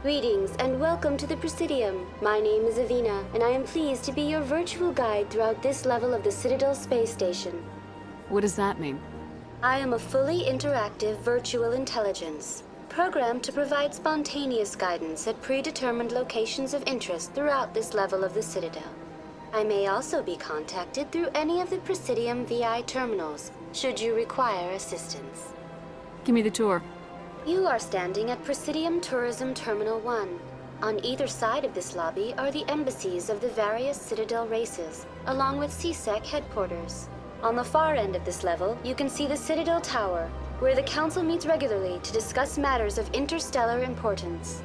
Greetings and welcome to the Presidium. My name is Avina, and I am pleased to be your virtual guide throughout this level of the Citadel space station. What does that mean? I am a fully interactive virtual intelligence, programmed to provide spontaneous guidance at predetermined locations of interest throughout this level of the Citadel. I may also be contacted through any of the Presidium VI terminals, should you require assistance. Give me the tour. You are standing at Presidium Tourism Terminal 1. On either side of this lobby are the embassies of the various Citadel races, along with CSEC headquarters. On the far end of this level, you can see the Citadel Tower, where the Council meets regularly to discuss matters of interstellar importance.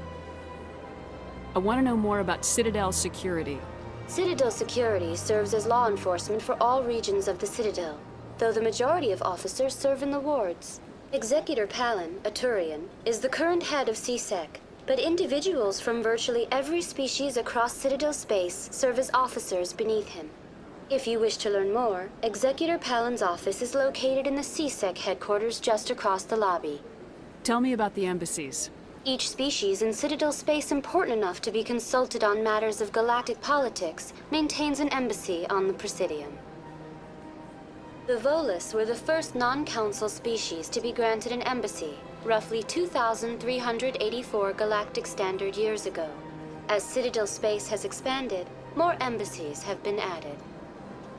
I want to know more about Citadel security. Citadel security serves as law enforcement for all regions of the Citadel, though the majority of officers serve in the wards. Executor Palin, a Turian, is the current head of CSEC, but individuals from virtually every species across Citadel space serve as officers beneath him. If you wish to learn more, Executor Palin's office is located in the CSEC headquarters just across the lobby. Tell me about the embassies. Each species in Citadel space important enough to be consulted on matters of galactic politics maintains an embassy on the Presidium. The Volus were the first non-council species to be granted an embassy, roughly 2,384 galactic standard years ago. As Citadel space has expanded, more embassies have been added.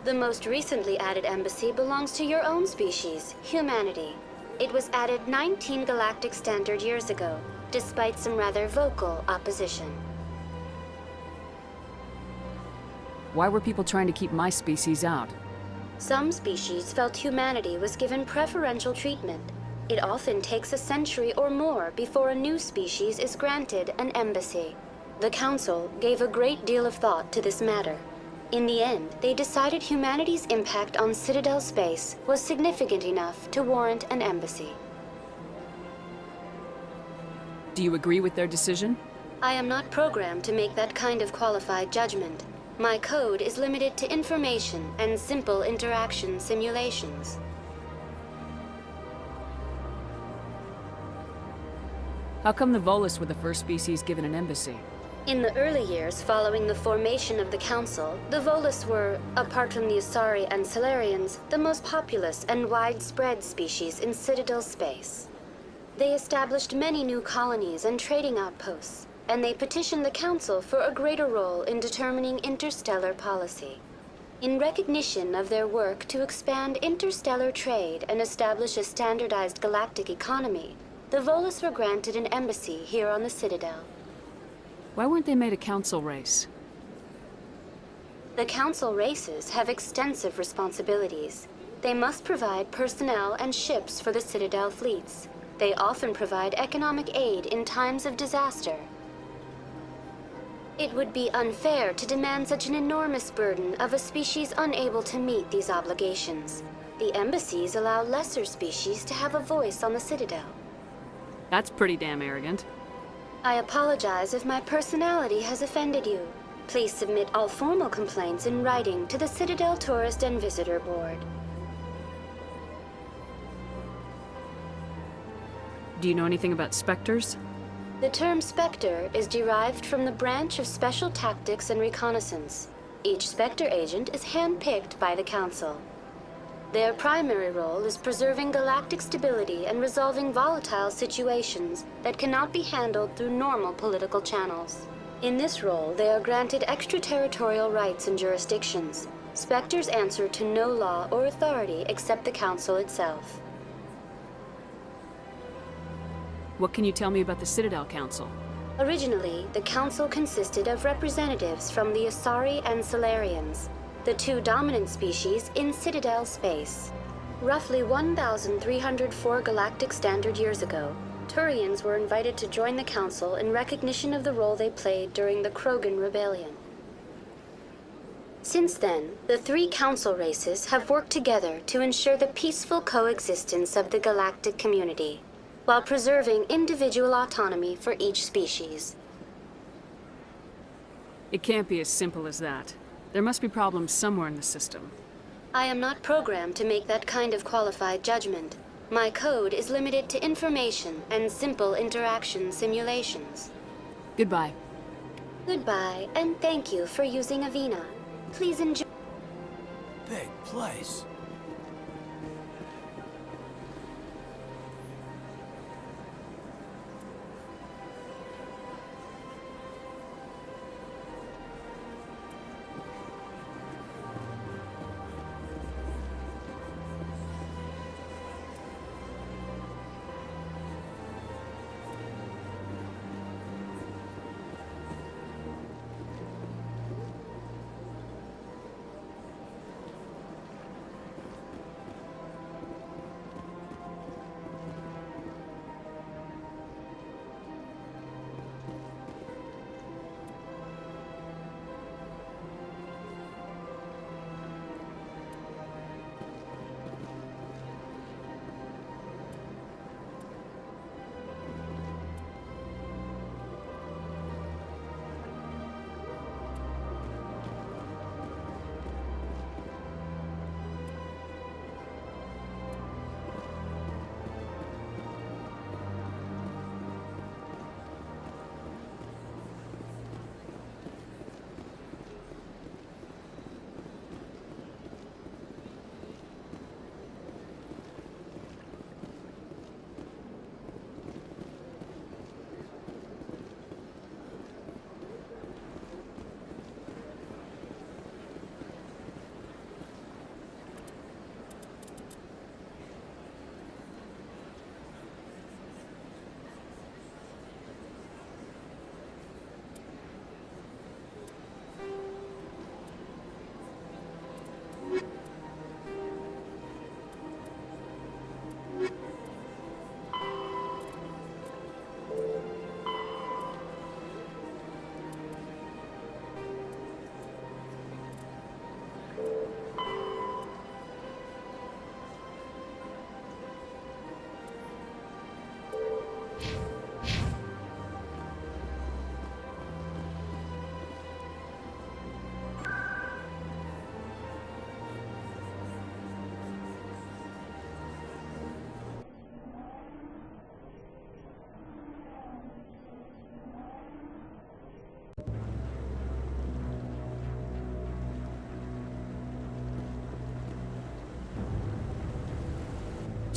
The most recently added embassy belongs to your own species, humanity. It was added 19 galactic standard years ago, despite some rather vocal opposition. Why were people trying to keep my species out? Some species felt humanity was given preferential treatment. It often takes a century or more before a new species is granted an embassy. The Council gave a great deal of thought to this matter. In the end, they decided humanity's impact on Citadel space was significant enough to warrant an embassy. Do you agree with their decision? I am not programmed to make that kind of qualified judgment. My code is limited to information and simple interaction simulations. How come the Volus were the first species given an embassy? In the early years following the formation of the Council, the Volus were, apart from the Asari and Solarians, the most populous and widespread species in Citadel space. They established many new colonies and trading outposts, and they petitioned the Council for a greater role in determining interstellar policy. In recognition of their work to expand interstellar trade and establish a standardized galactic economy, the Volus were granted an embassy here on the Citadel. Why weren't they made a council race? The Council races have extensive responsibilities. They must provide personnel and ships for the Citadel fleets. They often provide economic aid in times of disaster. It would be unfair to demand such an enormous burden of a species unable to meet these obligations. The embassies allow lesser species to have a voice on the Citadel. That's pretty damn arrogant. I apologize if my personality has offended you. Please submit all formal complaints in writing to the Citadel Tourist and Visitor Board. Do you know anything about specters? The term Spectre is derived from the branch of Special Tactics and Reconnaissance. Each Spectre agent is handpicked by the Council. Their primary role is preserving galactic stability and resolving volatile situations that cannot be handled through normal political channels. In this role, they are granted extraterritorial rights and jurisdictions. Spectres answer to no law or authority except the Council itself. What can you tell me about the Citadel Council? Originally, the Council consisted of representatives from the Asari and Solarians, the two dominant species in Citadel space. Roughly 1,304 galactic standard years ago, Turians were invited to join the Council in recognition of the role they played during the Krogan Rebellion. Since then, the three Council races have worked together to ensure the peaceful coexistence of the galactic community, while preserving individual autonomy for each species. It can't be as simple as that. There must be problems somewhere in the system. I am not programmed to make that kind of qualified judgment. My code is limited to information and simple interaction simulations. Goodbye. Goodbye, and thank you for using Avina. Please enjoy. Big place.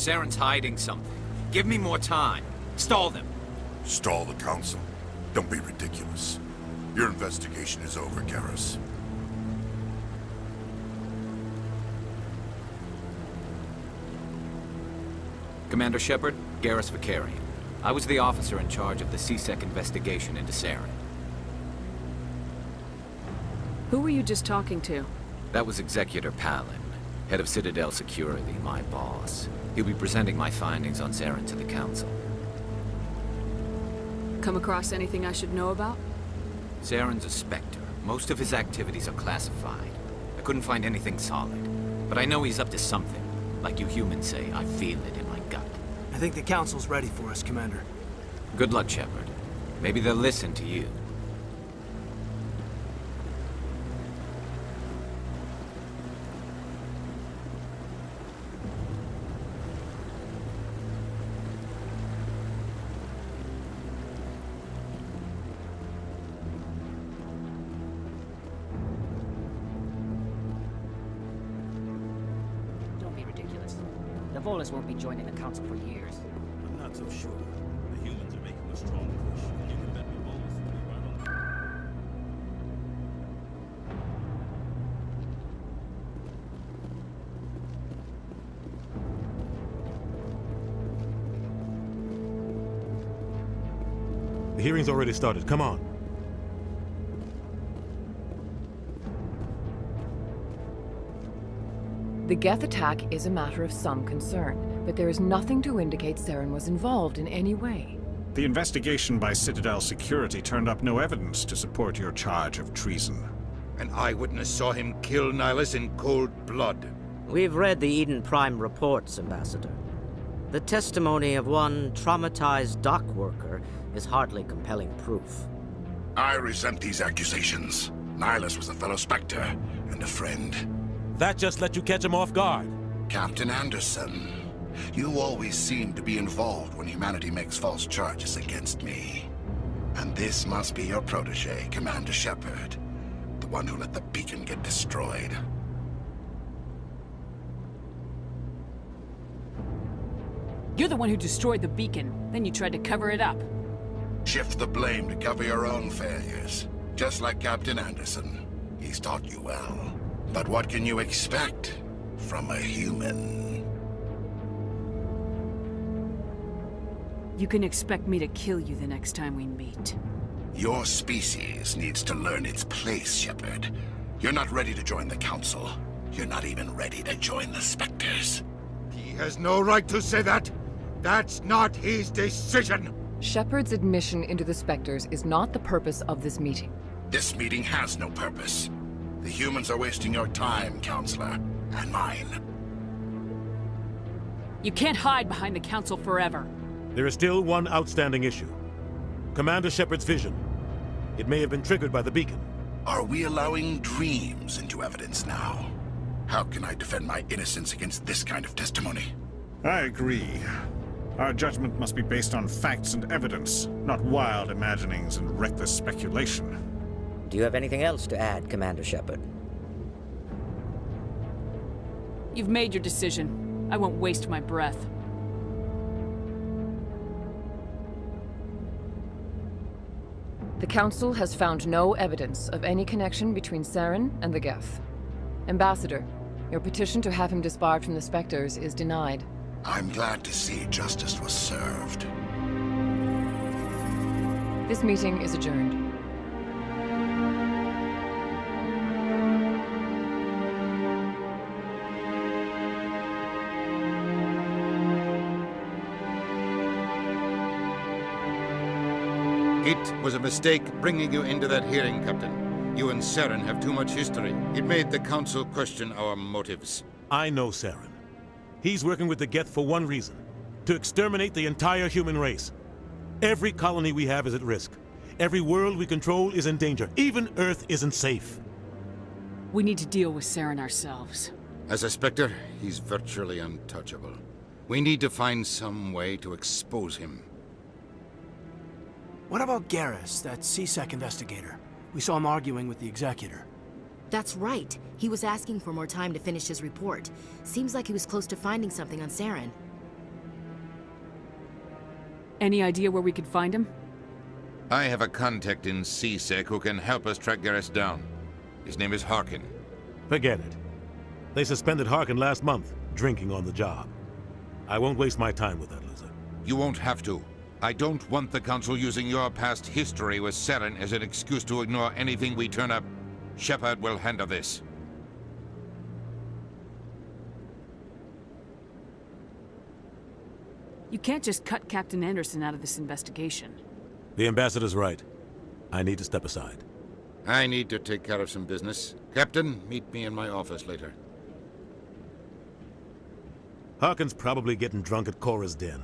Saren's hiding something. Give me more time. Stall them. Stall the Council? Don't be ridiculous. Your investigation is over, Garrus. Commander Shepard, Garrus Vakarian. I was the officer in charge of the C-Sec investigation into Saren. Who were you just talking to? That was Executor Palin, head of Citadel Security, my boss. He'll be presenting my findings on Saren to the Council. Come across anything I should know about? Saren's a Spectre. Most of his activities are classified. I couldn't find anything solid. But I know he's up to something. Like you humans say, I feel it in my gut. I think the Council's ready for us, Commander. Good luck, Shepard. Maybe they'll listen to you. Don't be Volus won't be joining the Council for years. I'm not so sure. The humans are making a strong push, and you can bet me Volus will be right on. The hearing's already started. Come on. The Geth attack is a matter of some concern, but there is nothing to indicate Saren was involved in any way. The investigation by Citadel Security turned up no evidence to support your charge of treason. An eyewitness saw him kill Nihilus in cold blood. We've read the Eden Prime reports, Ambassador. The testimony of one traumatized dock worker is hardly compelling proof. I resent these accusations. Nihilus was a fellow Spectre and a friend. That just let you catch him off guard. Captain Anderson, you always seem to be involved when humanity makes false charges against me. And this must be your protege, Commander Shepard, the one who let the beacon get destroyed. You're the one who destroyed the beacon, then you tried to cover it up. Shift the blame to cover your own failures. Just like Captain Anderson. He's taught you well. But what can you expect from a human? You can expect me to kill you the next time we meet. Your species needs to learn its place, Shepard. You're not ready to join the Council. You're not even ready to join the Spectres. He has no right to say that. That's not his decision. Shepard's admission into the Spectres is not the purpose of this meeting. This meeting has no purpose. The humans are wasting your time, Counselor, and mine. You can't hide behind the Council forever. There is still one outstanding issue. Commander Shepard's vision. It may have been triggered by the beacon. Are we allowing dreams into evidence now? How can I defend my innocence against this kind of testimony? I agree. Our judgment must be based on facts and evidence, not wild imaginings and reckless speculation. Do you have anything else to add, Commander Shepard? You've made your decision. I won't waste my breath. The Council has found no evidence of any connection between Saren and the Geth. Ambassador, your petition to have him disbarred from the Spectres is denied. I'm glad to see justice was served. This meeting is adjourned. It was a mistake bringing you into that hearing, Captain. You and Saren have too much history. It made the Council question our motives. I know Saren. He's working with the Geth for one reason. To exterminate the entire human race. Every colony we have is at risk. Every world we control is in danger. Even Earth isn't safe. We need to deal with Saren ourselves. As a Spectre, he's virtually untouchable. We need to find some way to expose him. What about Garrus, that CSEC investigator? We saw him arguing with the Executor. That's right. He was asking for more time to finish his report. Seems like he was close to finding something on Saren. Any idea where we could find him? I have a contact in CSEC who can help us track Garrus down. His name is Harkin. Forget it. They suspended Harkin last month, drinking on the job. I won't waste my time with that loser. You won't have to. I don't want the Council using your past history with Saren as an excuse to ignore anything we turn up. Shepard will handle this. You can't just cut Captain Anderson out of this investigation. The Ambassador's right. I need to step aside. I need to take care of some business. Captain, meet me in my office later. Harkin's probably getting drunk at Cora's Den.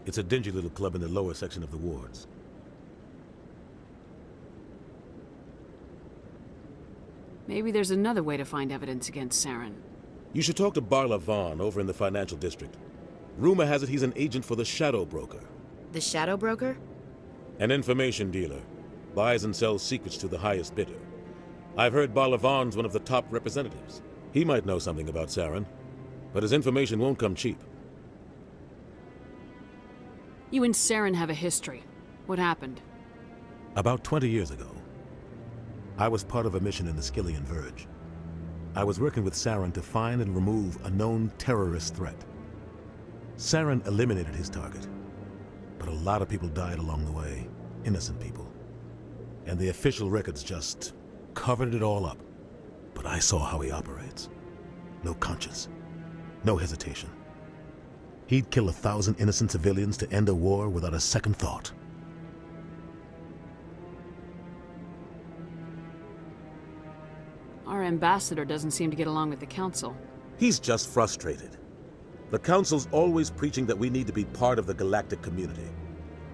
It's a dingy little club in the lower section of the wards. Maybe there's another way to find evidence against Saren. You should talk to Barla Vaughn over in the financial district. Rumor has it he's an agent for the Shadow Broker. The Shadow Broker? An information dealer. Buys and sells secrets to the highest bidder. I've heard Barla Vaughn's one of the top representatives. He might know something about Saren. But his information won't come cheap. You and Saren have a history. What happened? About 20 years ago, I was part of a mission in the Skillian Verge. I was working with Saren to find and remove a known terrorist threat. Saren eliminated his target, but a lot of people died along the way, innocent people. And the official records just covered it all up. But I saw how he operates. No conscience, no hesitation. He'd kill 1,000 innocent civilians to end a war without a second thought. Our ambassador doesn't seem to get along with the Council. He's just frustrated. The Council's always preaching that we need to be part of the galactic community.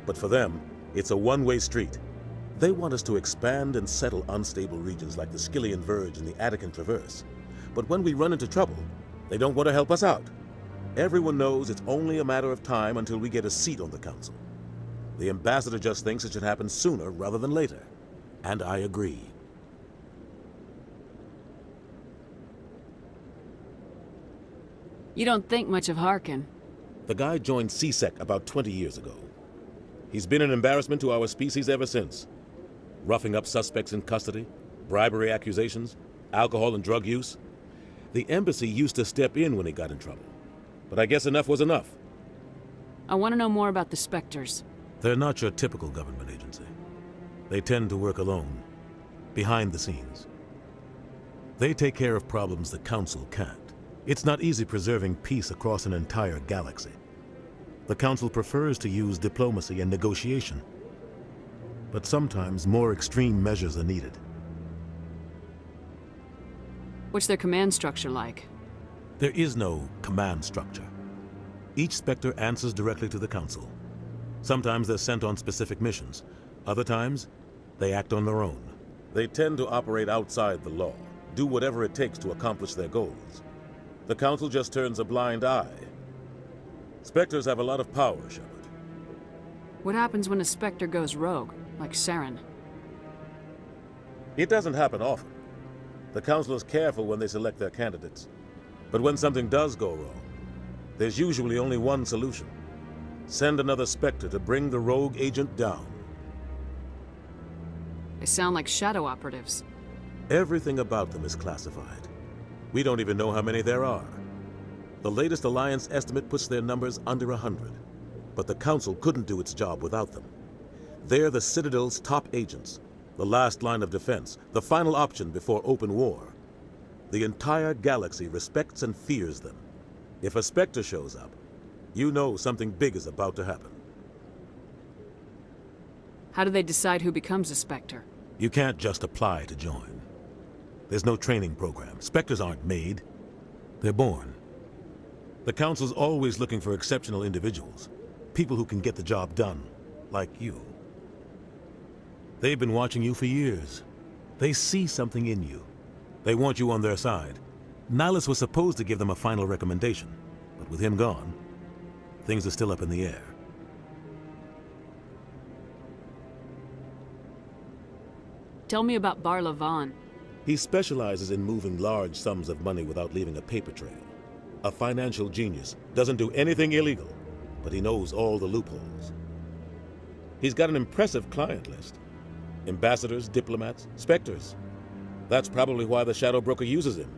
But for them, it's a one-way street. They want us to expand and settle unstable regions like the Skillian Verge and the Attican Traverse. But when we run into trouble, they don't want to help us out. Everyone knows it's only a matter of time until we get a seat on the Council. The ambassador just thinks it should happen sooner rather than later. And I agree. You don't think much of Harkin. The guy joined CSEC about 20 years ago. He's been an embarrassment to our species ever since. Roughing up suspects in custody, bribery accusations, alcohol and drug use. The embassy used to step in when he got in trouble. But I guess enough was enough. I want to know more about the Spectres. They're not your typical government agency. They tend to work alone, behind the scenes. They take care of problems the Council can't. It's not easy preserving peace across an entire galaxy. The Council prefers to use diplomacy and negotiation. But sometimes more extreme measures are needed. What's their command structure like? There is no command structure. Each Spectre answers directly to the Council. Sometimes they're sent on specific missions. Other times, they act on their own. They tend to operate outside the law, do whatever it takes to accomplish their goals. The Council just turns a blind eye. Spectres have a lot of power, Shepard. What happens when a Spectre goes rogue, like Saren? It doesn't happen often. The Council is careful when they select their candidates. But when something does go wrong, there's usually only one solution. Send another Spectre to bring the rogue agent down. They sound like shadow operatives. Everything about them is classified. We don't even know how many there are. The latest Alliance estimate puts their numbers under 100. But the Council couldn't do its job without them. They're the Citadel's top agents, the last line of defense, the final option before open war. The entire galaxy respects and fears them. If a Spectre shows up, you know something big is about to happen. How do they decide who becomes a Spectre? You can't just apply to join. There's no training program. Spectres aren't made. They're born. The Council's always looking for exceptional individuals. People who can get the job done, like you. They've been watching you for years. They see something in you. They want you on their side. Nihilus was supposed to give them a final recommendation, but with him gone, things are still up in the air. Tell me about Barla Vaughn. He specializes in moving large sums of money without leaving a paper trail. A financial genius, doesn't do anything illegal, but he knows all the loopholes. He's got an impressive client list. Ambassadors, diplomats, Spectres. That's probably why the Shadow Broker uses him.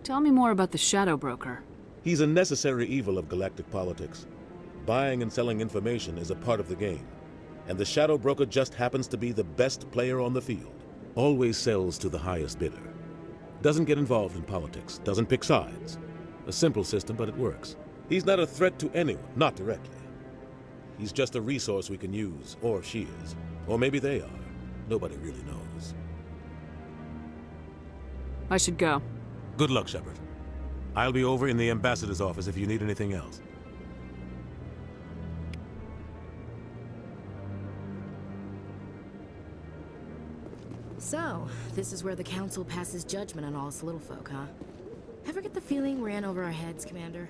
Tell me more about the Shadow Broker. He's a necessary evil of galactic politics. Buying and selling information is a part of the game. And the Shadow Broker just happens to be the best player on the field. Always sells to the highest bidder. Doesn't get involved in politics, doesn't pick sides. A simple system, but it works. He's not a threat to anyone, not directly. He's just a resource we can use, or she is. Or maybe they are. Nobody really knows. I should go. Good luck, Shepard. I'll be over in the ambassador's office if you need anything else. So, this is where the Council passes judgment on all us little folk, huh? Ever get the feeling we're in over our heads, Commander?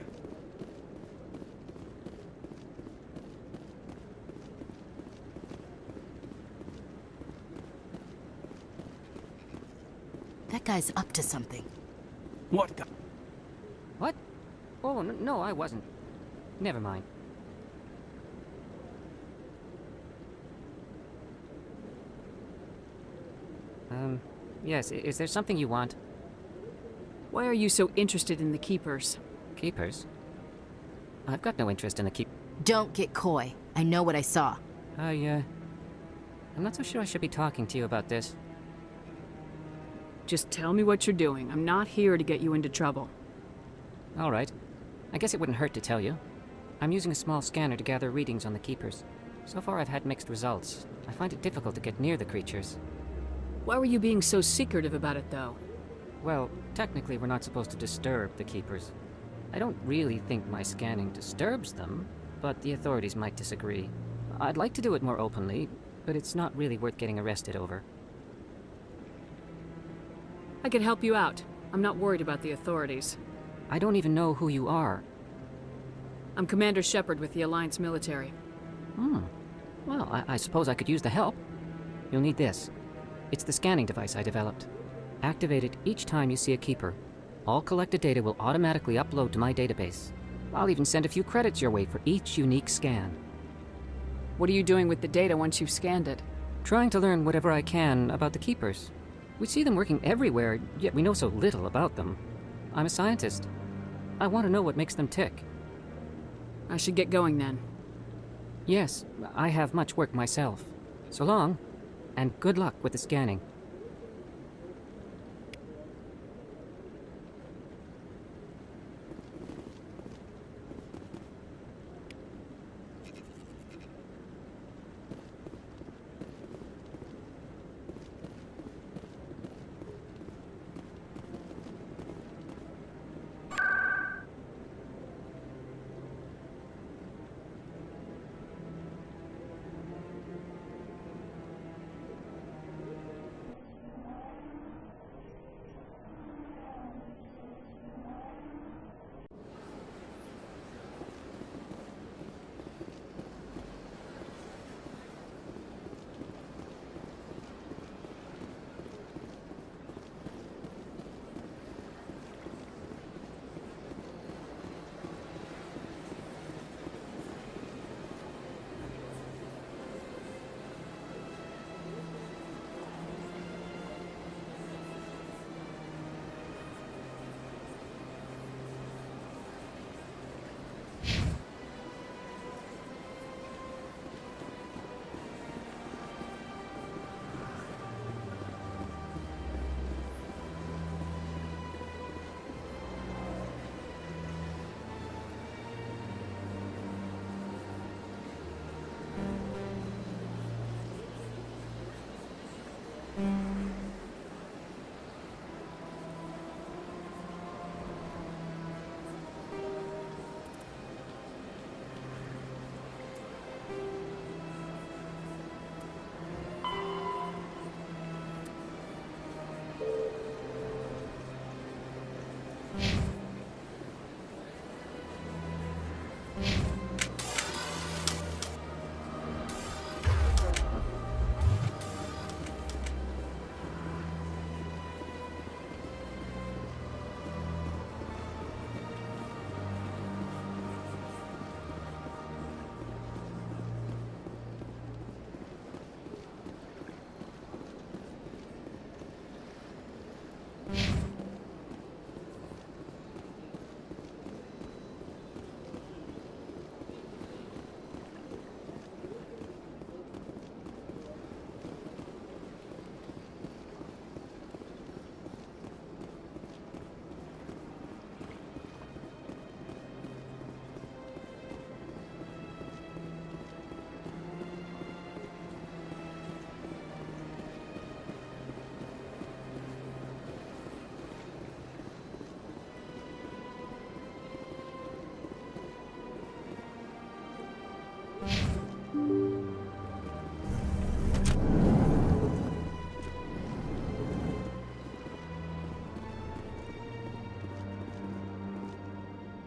That guy's up to something. What the? What? Oh, no, I wasn't. Never mind. Yes, is there something you want? Why are you so interested in the Keepers? Keepers? I've got no interest in the Don't get coy. I know what I saw. I'm not so sure I should be talking to you about this. Just tell me what you're doing. I'm not here to get you into trouble. All right. I guess it wouldn't hurt to tell you. I'm using a small scanner to gather readings on the Keepers. So far I've had mixed results. I find it difficult to get near the creatures. Why were you being so secretive about it, though? Well, technically we're not supposed to disturb the Keepers. I don't really think my scanning disturbs them, but the authorities might disagree. I'd like to do it more openly, but it's not really worth getting arrested over. I can help you out. I'm not worried about the authorities. I don't even know who you are. I'm Commander Shepard with the Alliance military. Well, I suppose I could use the help. You'll need this. It's the scanning device I developed. Activate it each time you see a Keeper. All collected data will automatically upload to my database. I'll even send a few credits your way for each unique scan. What are you doing with the data once you've scanned it? Trying to learn whatever I can about the Keepers. We see them working everywhere, yet we know so little about them. I'm a scientist. I want to know what makes them tick. I should get going then. Yes, I have much work myself. So long, and good luck with the scanning.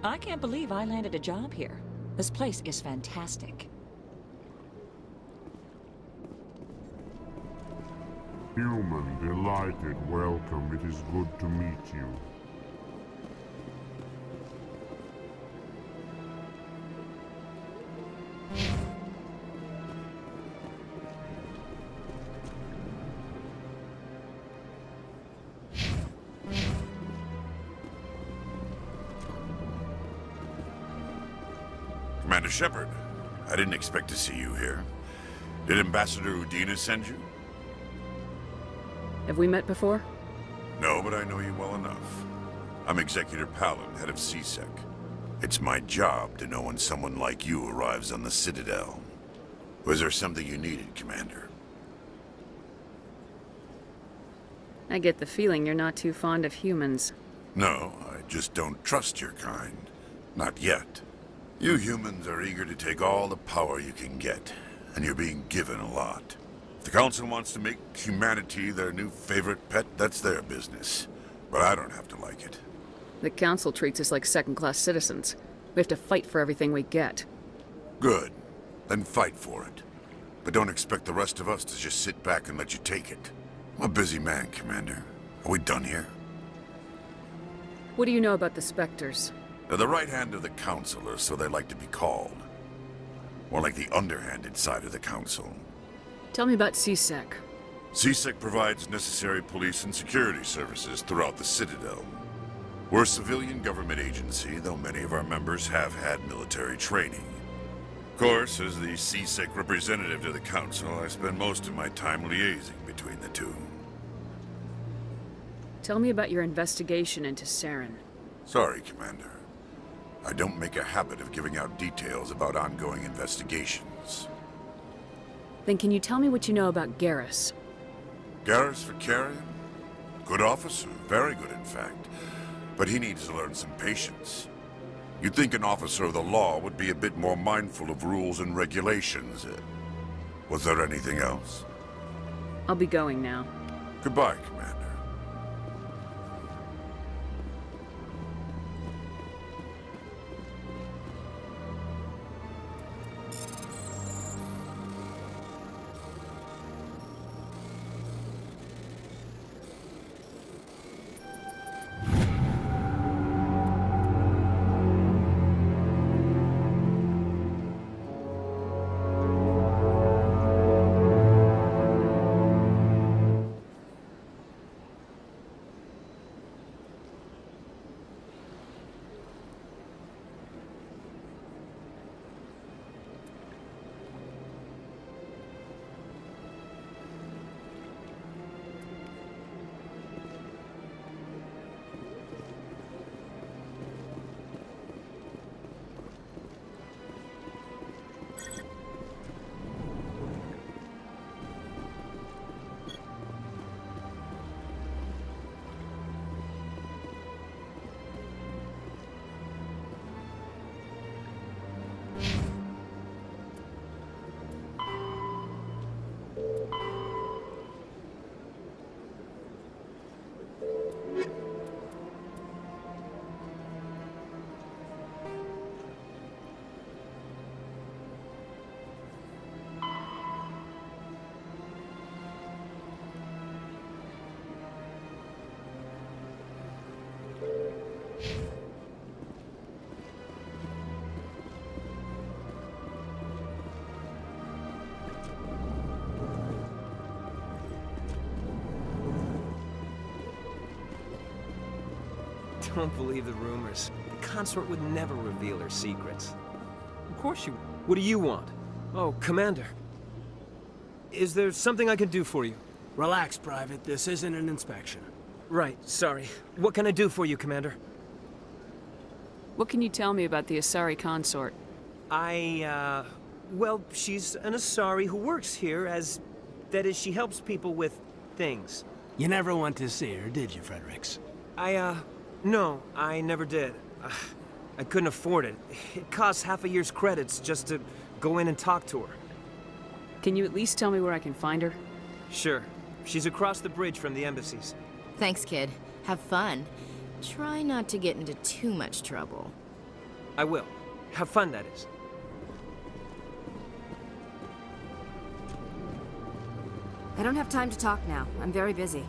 I can't believe I landed a job here. This place is fantastic. Human, delighted, welcome. It is good to meet you. Commander Shepard, I didn't expect to see you here. Did Ambassador Udina send you? Have we met before? No, but I know you well enough. I'm Executor Palin, head of CSEC. It's my job to know when someone like you arrives on the Citadel. Was there something you needed, Commander? I get the feeling you're not too fond of humans. No, I just don't trust your kind. Not yet. You humans are eager to take all the power you can get, and you're being given a lot. If the Council wants to make humanity their new favorite pet, that's their business. But I don't have to like it. The Council treats us like second-class citizens. We have to fight for everything we get. Good. Then fight for it. But don't expect the rest of us to just sit back and let you take it. I'm a busy man, Commander. Are we done here? What do you know about the Spectres? They're the right hand of the Council, or so they like to be called. More like the underhanded side of the Council. Tell me about CSEC. CSEC provides necessary police and security services throughout the Citadel. We're a civilian government agency, though many of our members have had military training. Of course, as the CSEC representative to the Council, I spend most of my time liaising between the two. Tell me about your investigation into Saren. Sorry, Commander. I don't make a habit of giving out details about ongoing investigations. Then can you tell me what you know about Garrus? Garrus Vakarian? Good officer, very good in fact. But he needs to learn some patience. You'd think an officer of the law would be a bit more mindful of rules and regulations. Was there anything else? I'll be going now. Goodbye, Commander. Don't believe the rumors. The consort would never reveal her secrets. Of course you... What do you want? Oh, Commander. Is there something I can do for you? Relax, Private. This isn't an inspection. Right, sorry. What can I do for you, Commander? What can you tell me about the Asari consort? Well, she's an Asari who works here as... That is, she helps people with things. You never went to see her, did you, Fredericks? No, I never did. I couldn't afford it. It costs half a year's credits just to go in and talk to her. Can you at least tell me where I can find her? Sure. She's across the bridge from the embassies. Thanks, kid. Have fun. Try not to get into too much trouble. I will. Have fun, that is. I don't have time to talk now. I'm very busy.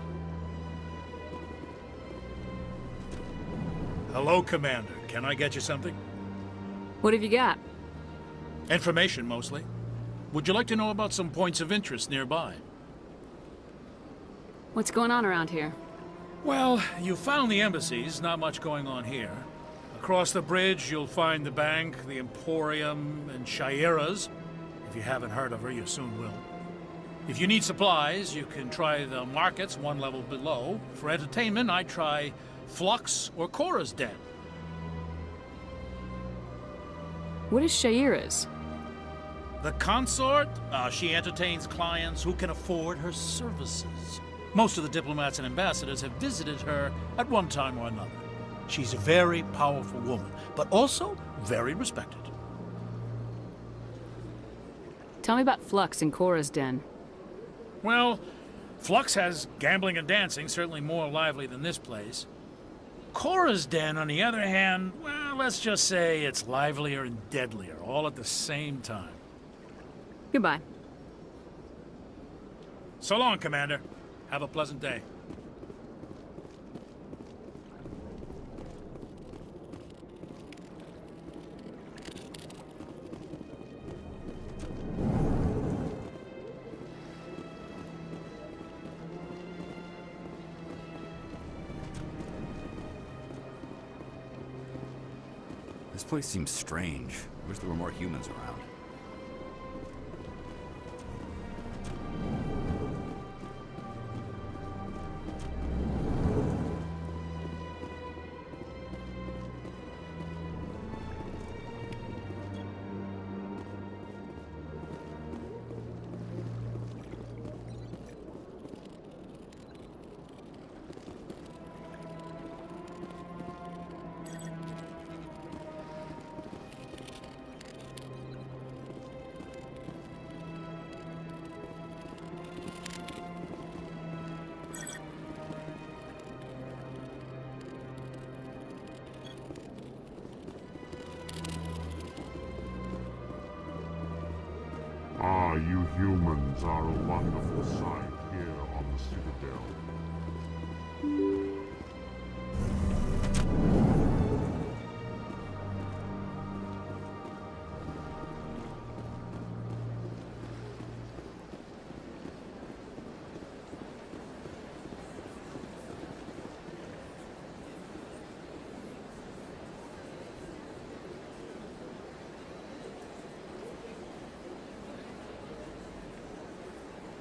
Hello, Commander. Can I get you something? What have you got? Information, mostly. Would you like to know about some points of interest nearby? What's going on around here? Well, you found the embassies. Not much going on here. Across the bridge, you'll find the bank, the Emporium, and Shaira's. If you haven't heard of her, you soon will. If you need supplies, you can try the markets one level below. For entertainment, I'd try Flux or Cora's Den. What is Shaira's? The consort, she entertains clients who can afford her services. Most of the diplomats and ambassadors have visited her at one time or another. She's a very powerful woman, but also very respected. Tell me about Flux and Cora's Den. Well, Flux has gambling and dancing, certainly more lively than this place. Cora's Den, on the other hand, well, let's just say it's livelier and deadlier, all at the same time. Goodbye. So long, Commander. Have a pleasant day. This place seems strange. I wish there were more humans around. Ah, you humans are a wonderful sight here on the Citadel.